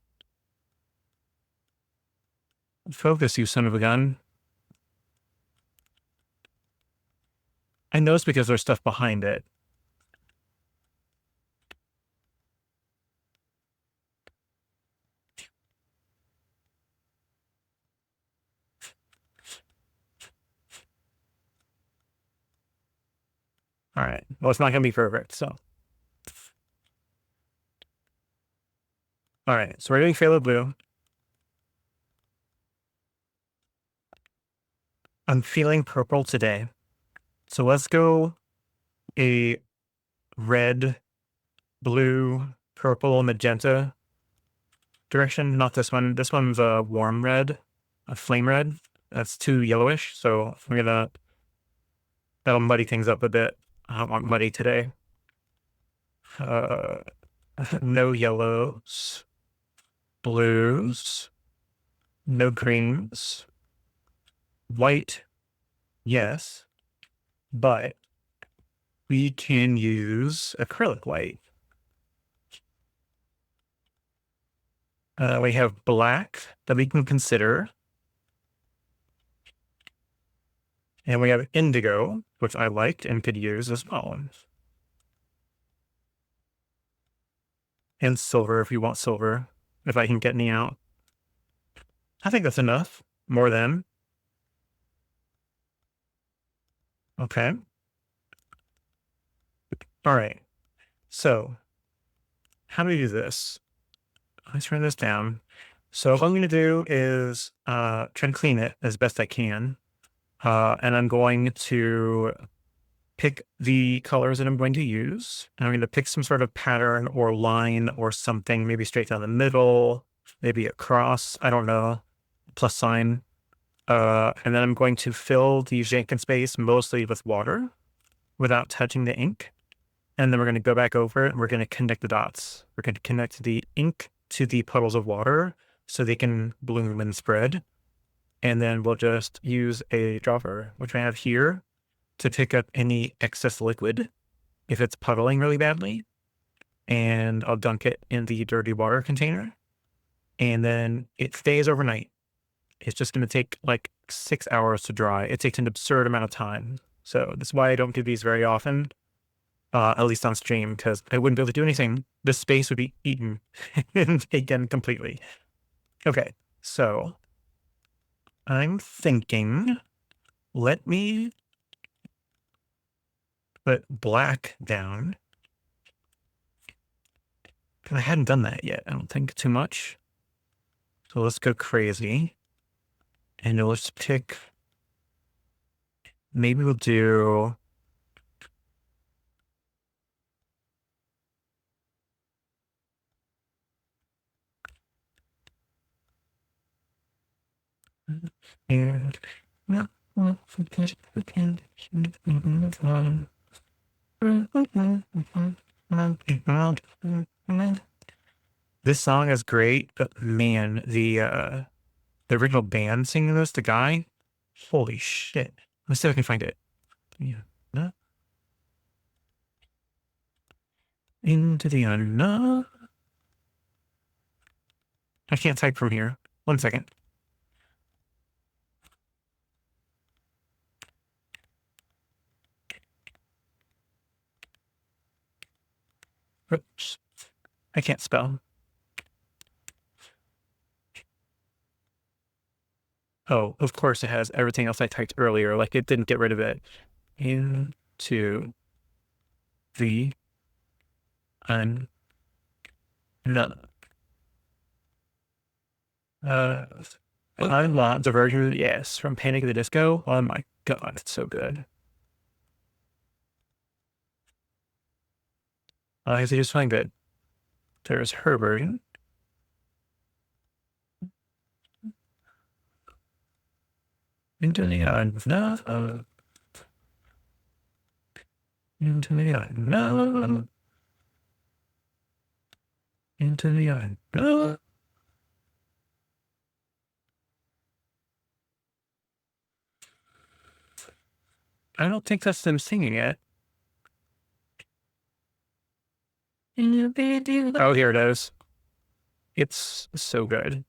Focus, you son of a gun. I know it's because there's stuff behind it. All right. Well, it's not going to be perfect, so. All right. So we're doing phthalo blue. I'm feeling purple today. So let's go a red, blue, purple, magenta direction. Not this one. This one's a warm red, a flame red. That's too yellowish. So we're gonna, that'll muddy things up a bit. I don't want muddy today. No yellows, blues, no greens, white, yes, but we can use acrylic white. We have black that we can consider. And we have indigo, which I liked and could use as well. And silver if you want silver, if I can get any out. I think that's enough. More than. Okay. All right. So how do we do this? Let's turn this down. So what I'm going to do is try to clean it as best I can. And I'm going to pick the colors that I'm going to use. And I'm going to pick some sort of pattern or line or something, maybe straight down the middle, maybe a cross, I don't know, plus sign. And then I'm going to fill the vacant space mostly with water without touching the ink. And then we're going to go back over it and we're going to connect the dots. We're going to connect the ink to the puddles of water so they can bloom and spread. And then we'll just use a dropper, which I have here, to pick up any excess liquid if it's puddling really badly. And I'll dunk it in the dirty water container. And then it stays overnight. It's just going to take like 6 hours to dry. It takes an absurd amount of time. So that's why I don't do these very often, at least on stream, because I wouldn't be able to do anything. The space would be eaten and taken completely. Okay, so I'm thinking, let me put black down. Because I hadn't done that yet. I don't think too much. So let's go crazy. And let's pick, maybe we'll do and this song is great, but man, the original band singing this, the guy, holy shit. Let's see if I can find it. Yeah. No. Into the unknown. I can't type from here. 1 second. Oops. I can't spell. Oh, of course it has everything else I typed earlier. Like it didn't get rid of it. Into the unknown. I love the version, yes, from Panic at the Disco. Oh my god, it's so good. I just find that there's her version. Into the unknown. Into the unknown. Into the unknown. I don't think that's them singing it. Oh, here it is. It's so good.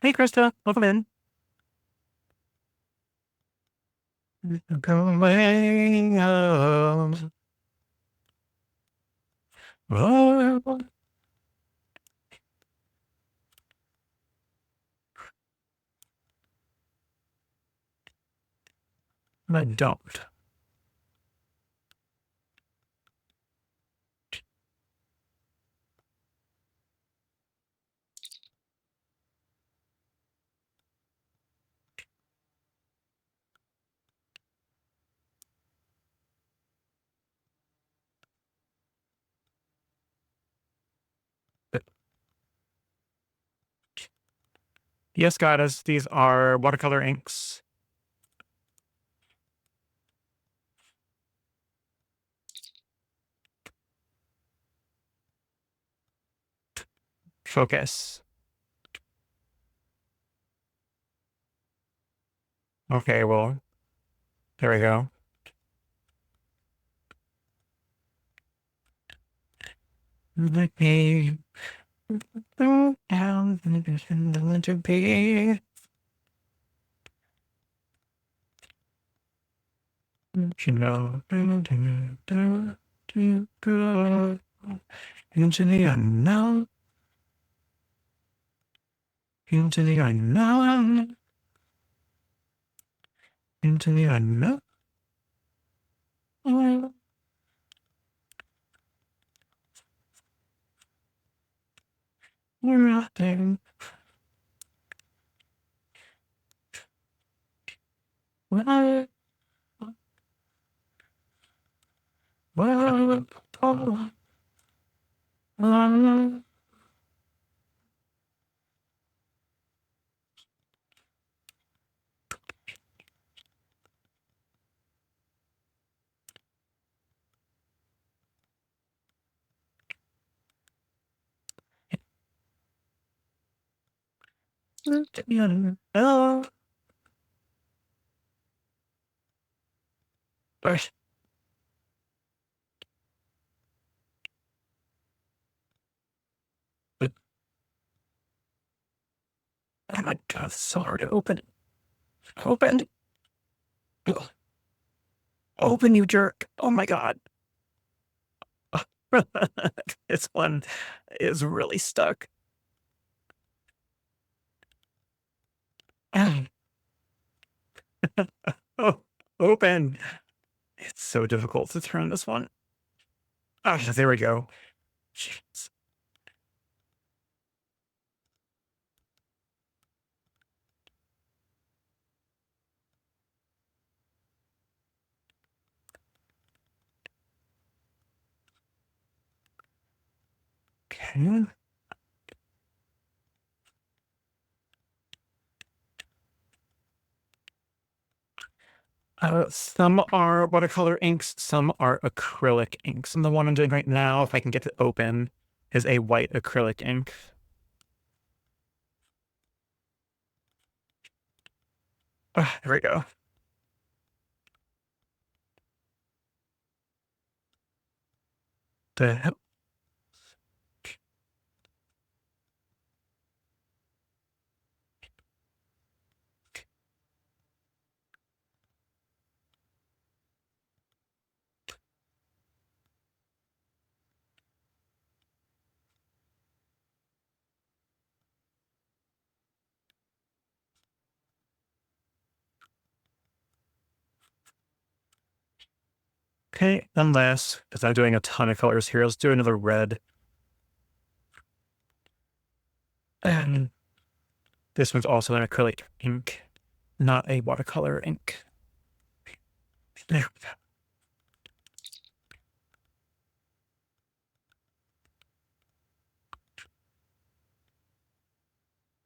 Hey, Krista, welcome in. Coming home. Oh, I don't. Yes, goddess, these are watercolor inks. Focus. Okay, well, there we go. Okay. Down in the winter bay. You know, into the unknown, into the unknown, into the unknown. We're out there. Well, well, oh, oh, oh my God, it's so hard to open. Open. Open, you jerk. Oh my God. This one is really stuck. Oh, open. It's so difficult to turn this one. Ah, there we go. Jeez. Okay. Some are watercolor inks, some are acrylic inks. And the one I'm doing right now, if I can get it open, is a white acrylic ink. Ah, there we go. The hell? Okay, then last, because I'm doing a ton of colors here, let's do another red. And this one's also an acrylic ink, not a watercolor ink. There we go.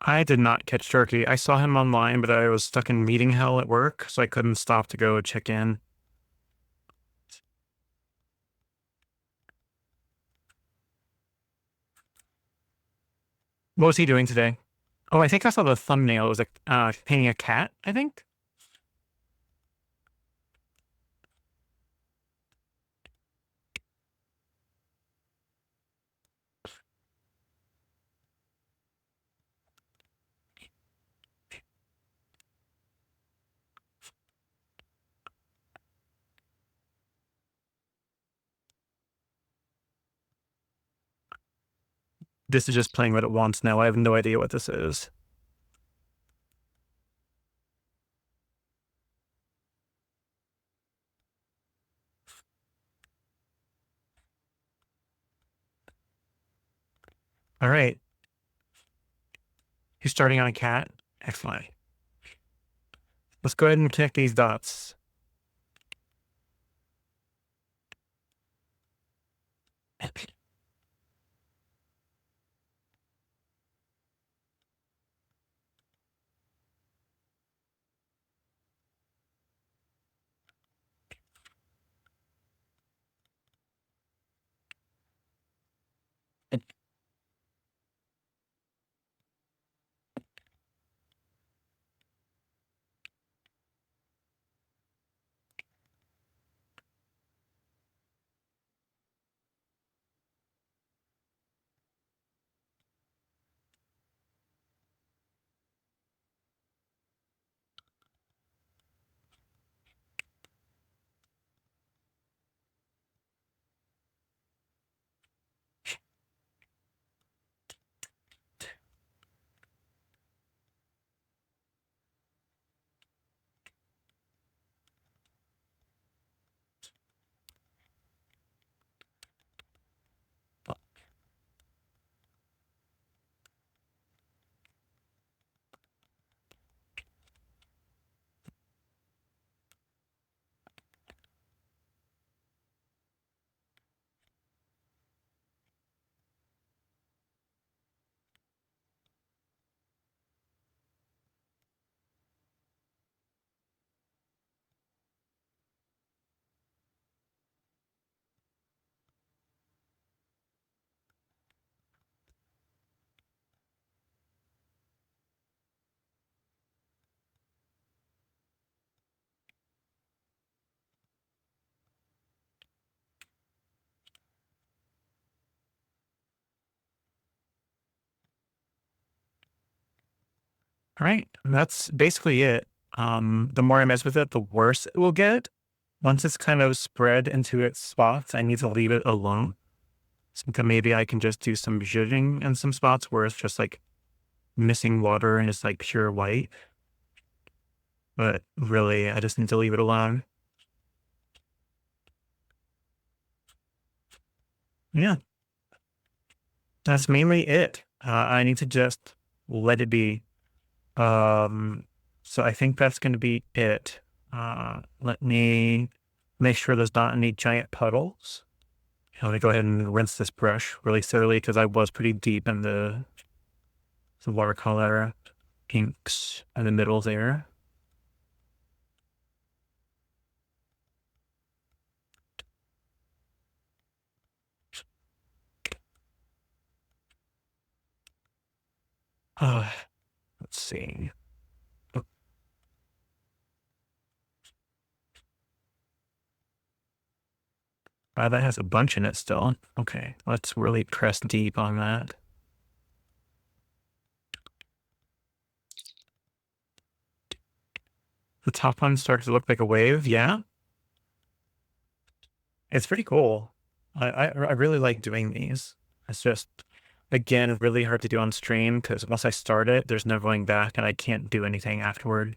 I did not catch Turkey. I saw him online, but I was stuck in meeting hell at work, so I couldn't stop to go check in. What was he doing today? Oh, I think I saw the thumbnail. It was like painting a cat, I think. This is just playing what it wants now. I have no idea what this is. All right. He's starting on a cat. Excellent. Let's go ahead and connect these dots. All right, that's basically it. The more I mess with it, the worse it will get. Once it's kind of spread into its spots, I need to leave it alone. So maybe I can just do some zhuzhing in some spots where it's just like missing water and it's like pure white. But really, I just need to leave it alone. Yeah, that's mainly it. I need to just let it be. Um, so I think that's going to be it. Let me make sure there's not any giant puddles. I'm gonna go ahead and rinse this brush really thoroughly because I was pretty deep in the watercolor inks in the middle there. Uh, let's see. Oh, wow, that has a bunch in it still. Okay, let's really press deep on that. The top one starts to look like a wave. Yeah, it's pretty cool. I really like doing these. It's just, again, really hard to do on stream because once I start it, there's no going back and I can't do anything afterward.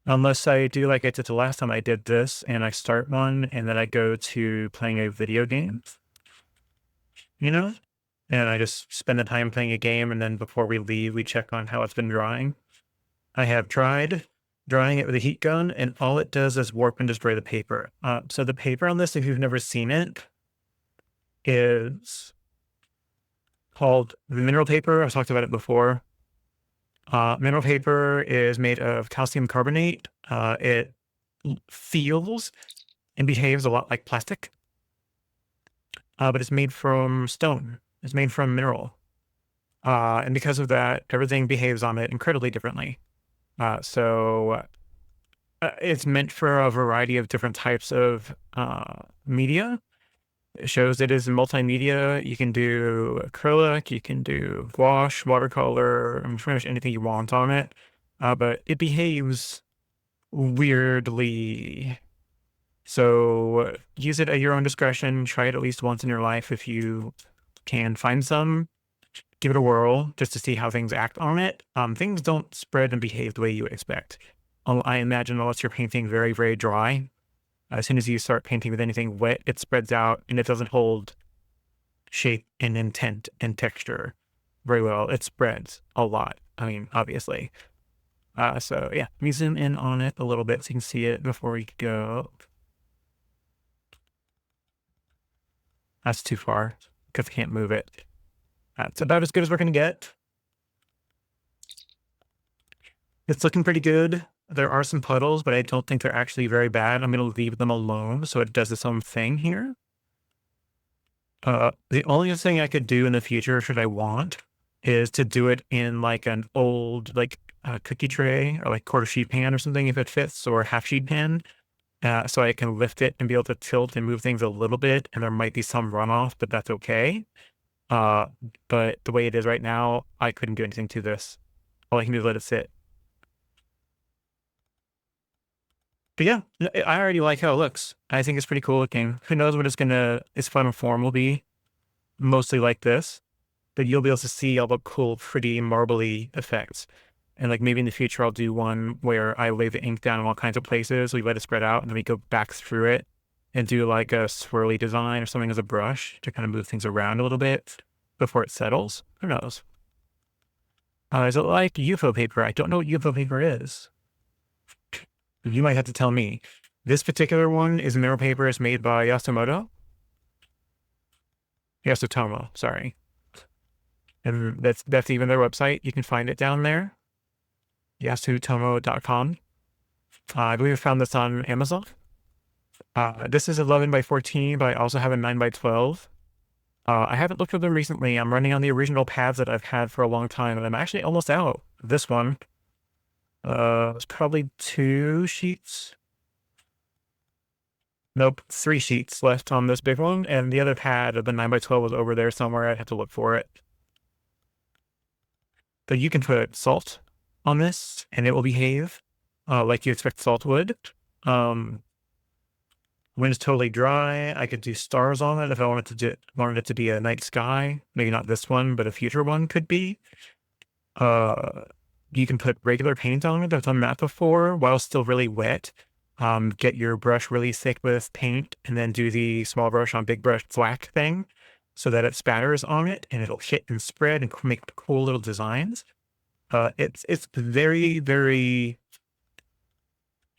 Unless I do like I did the last time I did this and I start one and then I go to playing a video game, you know? And I just spend the time playing a game and then before we leave, we check on how it's been drying. I have tried drying it with a heat gun and all it does is warp and destroy the paper. So the paper on this, if you've never seen it, is called the mineral paper. I've talked about it before. Mineral paper is made of calcium carbonate. It feels and behaves a lot like plastic, but it's made from stone. It's made from mineral. And because of that, everything behaves on it incredibly differently. So it's meant for a variety of different types of media. It shows it is multimedia. You can do acrylic, you can do gouache, watercolor, and pretty much anything you want on it. But it behaves weirdly. So use it at your own discretion. Try it at least once in your life if you can find some. Give it a whirl just to see how things act on it. Things don't spread and behave the way you would expect. I imagine unless you're painting very, very dry, as soon as you start painting with anything wet, it spreads out and it doesn't hold shape and intent and texture very well. It spreads a lot. I mean, obviously. So yeah, let me zoom in on it a little bit so you can see it before we go. That's too far because I can't move it. That's about as good as we're going to get. It's looking pretty good. There are some puddles, but I don't think they're actually very bad. I'm going to leave them alone so it does its own thing here. The only thing I could do in the future, should I want, is to do it in like an old, like cookie tray or like quarter sheet pan or something if it fits, or half sheet pan. So I can lift it and be able to tilt and move things a little bit, and there might be some runoff, but that's okay. Uh, but the way it is right now, I couldn't do anything to this. All I can do is let it sit. But yeah, I already like how it looks. I think it's pretty cool looking. Who knows what its final form will be? Mostly like this, but you'll be able to see all the cool, pretty marbly effects. And like maybe in the future, I'll do one where I lay the ink down in all kinds of places. We let it spread out and then we go back through it and do like a swirly design or something as a brush to kind of move things around a little bit before it settles. Who knows? Is it like UFO paper? I don't know what UFO paper is. You might have to tell me. This particular one is mineral paper. It's made by Yasutomo, sorry. And that's even their website. You can find it down there. Yasutomo.com. I believe I found this on Amazon. This is 11 by 14, but I also have a 9 by 12. I haven't looked at them recently. I'm running on the original pads that I've had for a long time, and I'm actually almost out. This one. It's probably 2 sheets. Nope, 3 sheets left on this big one, and the other pad of the 9 by 12 was over there somewhere. I'd have to look for it. But you can put salt on this and it will behave like you expect salt would. When it's totally dry, I could do stars on it if I wanted it to be a night sky. Maybe not this one, but a future one could be. Uh, you can put regular paint on it. I've done that before while it's still really wet. Get your brush really thick with paint and then do the small brush on big brush thwack thing so that it spatters on it and it'll hit and spread and make cool little designs. It's very, very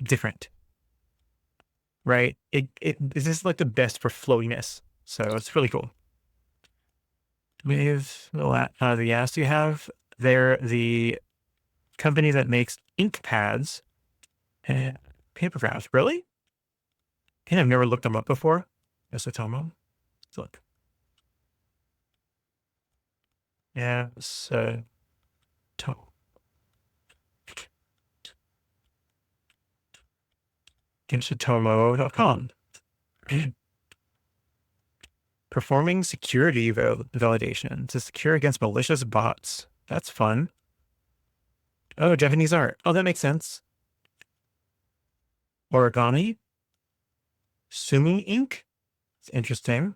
different, right? This is like the best for flowiness. So it's really cool. With the Yes you have, they're the company that makes ink pads and paper crafts. Really? And I've never looked them up before. Yes, I tell them. Let's look. Yeah, so Genshitomo.com. Performing security validation to secure against malicious bots. That's fun. Oh, Japanese art. Oh, that makes sense. Origami. Sumi ink. It's interesting.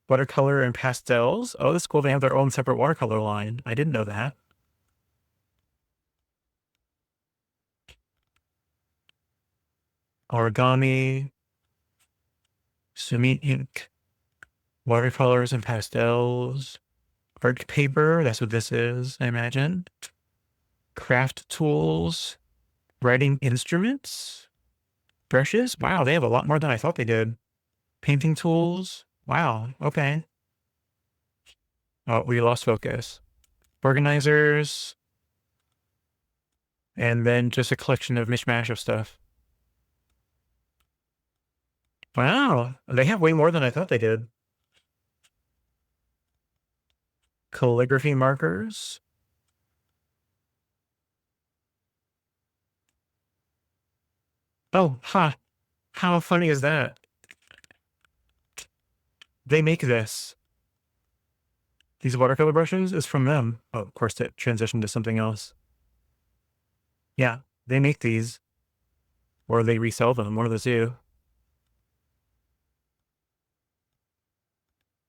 Watercolor and pastels. Oh, that's cool. They have their own separate watercolor line. I didn't know that. Origami. Sumi ink. Watercolors and pastels. Art paper. That's what this is, I imagine. Craft tools. Writing instruments. Brushes. Wow, they have a lot more than I thought they did. Painting tools. Wow. Okay. Oh, we lost focus. Organizers. And then just a collection of mishmash of stuff. Wow. They have way more than I thought they did. Calligraphy markers. Oh, ha. Huh. How funny is that? They make this. These watercolor brushes is from them. Oh, of course, it transitioned to something else. Yeah, they make these. Or they resell them, one of the two.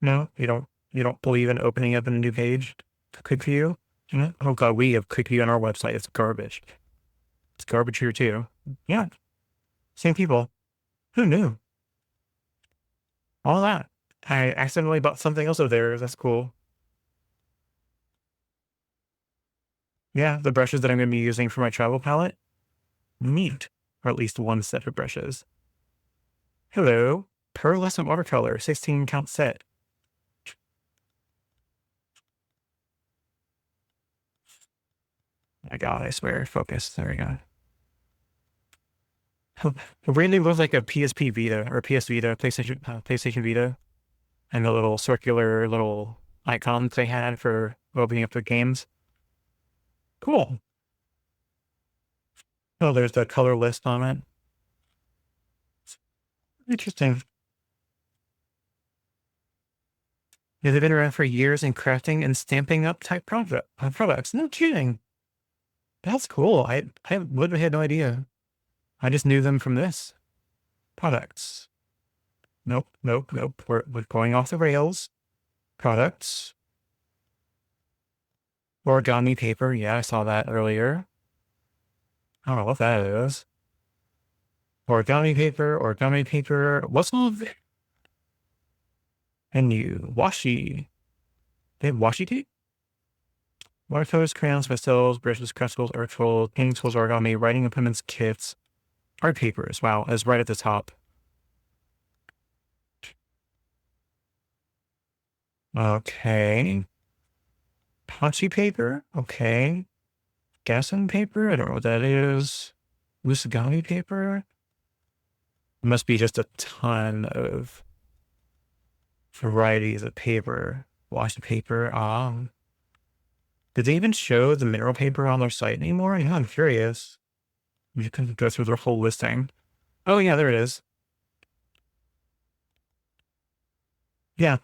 No, you don't believe in opening up in a new page to click view? Oh god, we have click view on our website. It's garbage. It's garbage here too. Yeah, same people. Who knew? All that. I accidentally bought something else over there. That's cool. Yeah, the brushes that I'm going to be using for my travel palette. Neat. Or at least one set of brushes. Hello. Pearlescent watercolor, 16 count set. My god, I swear. Focus. There we go. It really looks like a PSP Vita or PS Vita, PlayStation Vita, and the little circular little icons they had for opening up the games. Cool. Oh, there's the color list on it. Interesting. Yeah, they've been around for years in crafting and stamping up type products. No kidding. That's cool. I would have had no idea. I just knew them from this. Products. Nope, nope, nope. We're going off the rails. Products. Origami paper. Yeah, I saw that earlier. I don't know what that is. Origami paper. What's all of it? And you. Washi. They have washi tape? Watercolors, crayons, pastels, brushes, crystals, art tools, painting tools, origami, writing implements, kits, art papers. Wow, it's right at the top. Okay. Ponchi paper. Okay. Gassen paper. I don't know what that is. Usagami paper. It must be just a ton of varieties of paper. Washi paper. Did they even show the mineral paper on their site anymore? Yeah, I'm curious. You can go through their whole listing. Oh yeah, there it is. Yeah.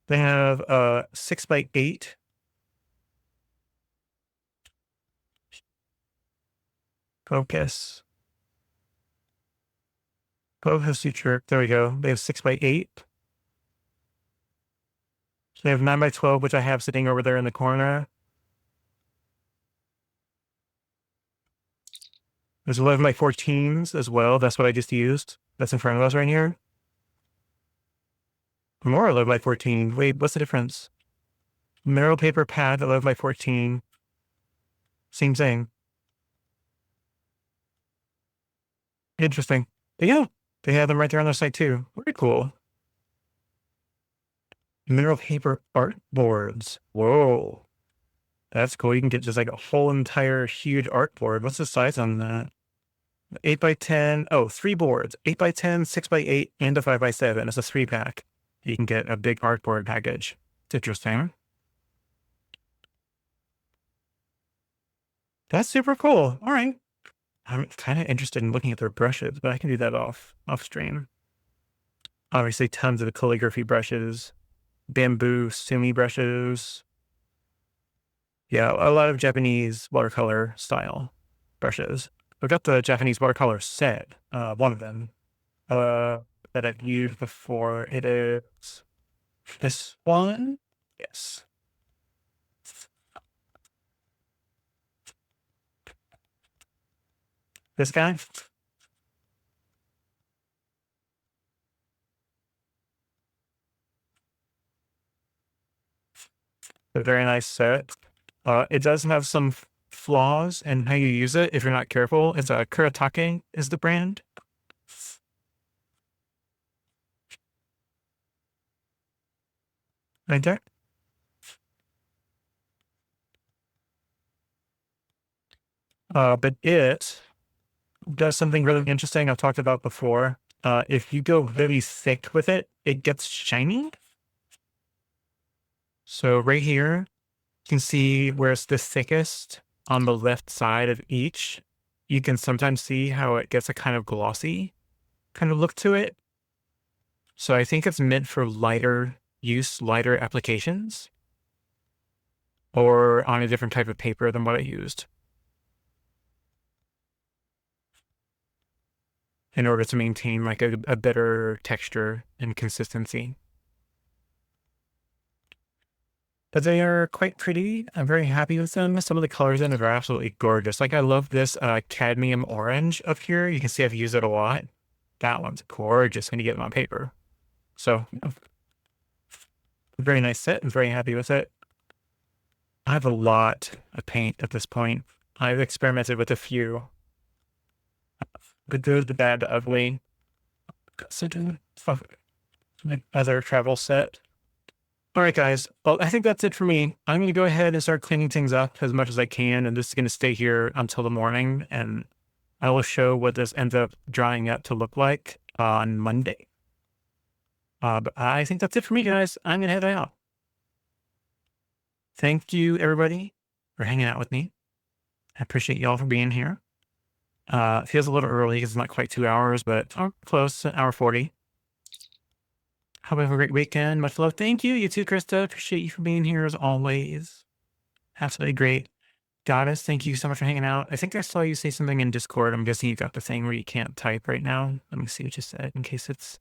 They have 6x8 Focus. Focus feature. There we go. They have 6x8. So they have 9x12, which I have sitting over there in the corner. There's 11x14s as well. That's what I just used. That's in front of us right here. More 11x14. Wait, what's the difference? Mineral paper pad 11x14. Same thing. Interesting. But yeah, they have them right there on their site too. Very cool. Mineral paper art boards. Whoa. That's cool. You can get just like a whole entire huge art board. What's the size on that? 8x10. Oh, 3 boards. 8x10, 6x8, and a 5x7. It's a 3-pack. You can get a big art board package. It's interesting. That's super cool. All right. I'm kind of interested in looking at their brushes, but I can do that off stream. Obviously, tons of calligraphy brushes, bamboo sumi brushes. Yeah, a lot of Japanese watercolor style brushes. I've got the Japanese watercolor set, one of them, that I've used before. It is this one. Yes. This guy. A very nice set. It does have some flaws in how you use it if you're not careful. It's a Kuretake is the brand. Right there. But it does something really interesting I've talked about before. If you go really thick with it, it gets shiny. So right here, you can see where it's the thickest on the left side of each. You can sometimes see how it gets a kind of glossy kind of look to it. So I think it's meant for lighter use, lighter applications, or on a different type of paper than what I used, in order to maintain like a better texture and consistency. But they are quite pretty. I'm very happy with them. Some of the colors in it are absolutely gorgeous. Like I love this cadmium orange up here. You can see I've used it a lot. That one's gorgeous when you get it on paper. So very nice set. I'm very happy with it. I have a lot of paint at this point. I've experimented with a few. The good, the bad, the ugly. So my other travel set. All right, guys. Well, I think that's it for me. I'm going to go ahead and start cleaning things up as much as I can. And this is going to stay here until the morning. And I will show what this ends up drying up to look like on Monday. But I think that's it for me, guys. I'm going to head out. Thank you, everybody, for hanging out with me. I appreciate y'all for being here. It feels a little early because it's not quite 2 hours, but close, an hour 40. Hope you have a great weekend. Much love. Thank you. You too, Krista. Appreciate you for being here as always. Absolutely great. Goddess, thank you so much for hanging out. I think I saw you say something in Discord. I'm guessing you got the thing where you can't type right now. Let me see what you said in case it's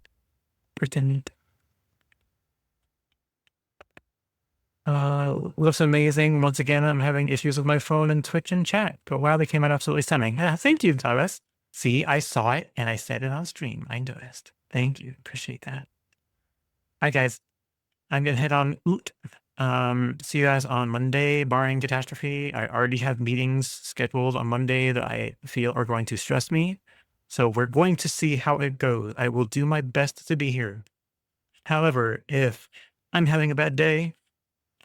pretended. Looks amazing. Once again, I'm having issues with my phone and Twitch and chat, but wow, they came out absolutely stunning. Yeah, thank you, Thomas. See, I saw it and I said it on stream. I noticed. Thank you. Appreciate that. All right, guys. I'm gonna head on out. See you guys on Monday, barring catastrophe. I already have meetings scheduled on Monday that I feel are going to stress me. So we're going to see how it goes. I will do my best to be here. However, if I'm having a bad day,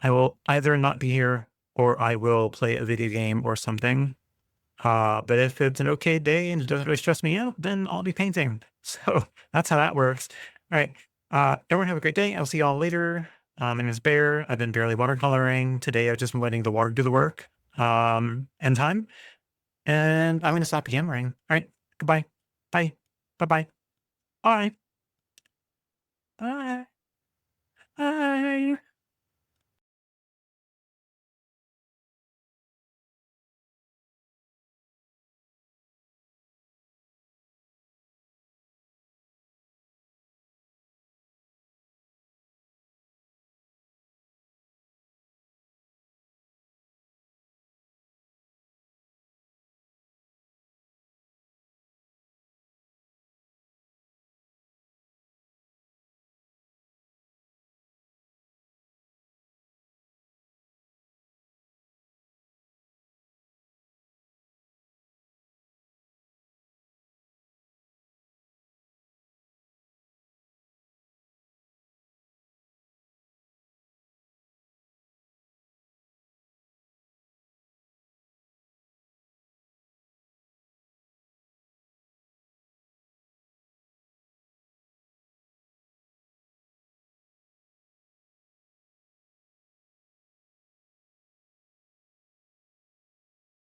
I will either not be here or I will play a video game or something. But if it's an okay day and it doesn't really stress me out, then I'll be painting. So that's how that works. All right. Everyone have a great day. I'll see y'all later. My name is Bear. I've been barely watercoloring. Today I've just been letting the water do the work. And time. And I'm going to stop yammering. All right. Goodbye. Bye. Bye-bye. Bye. Bye.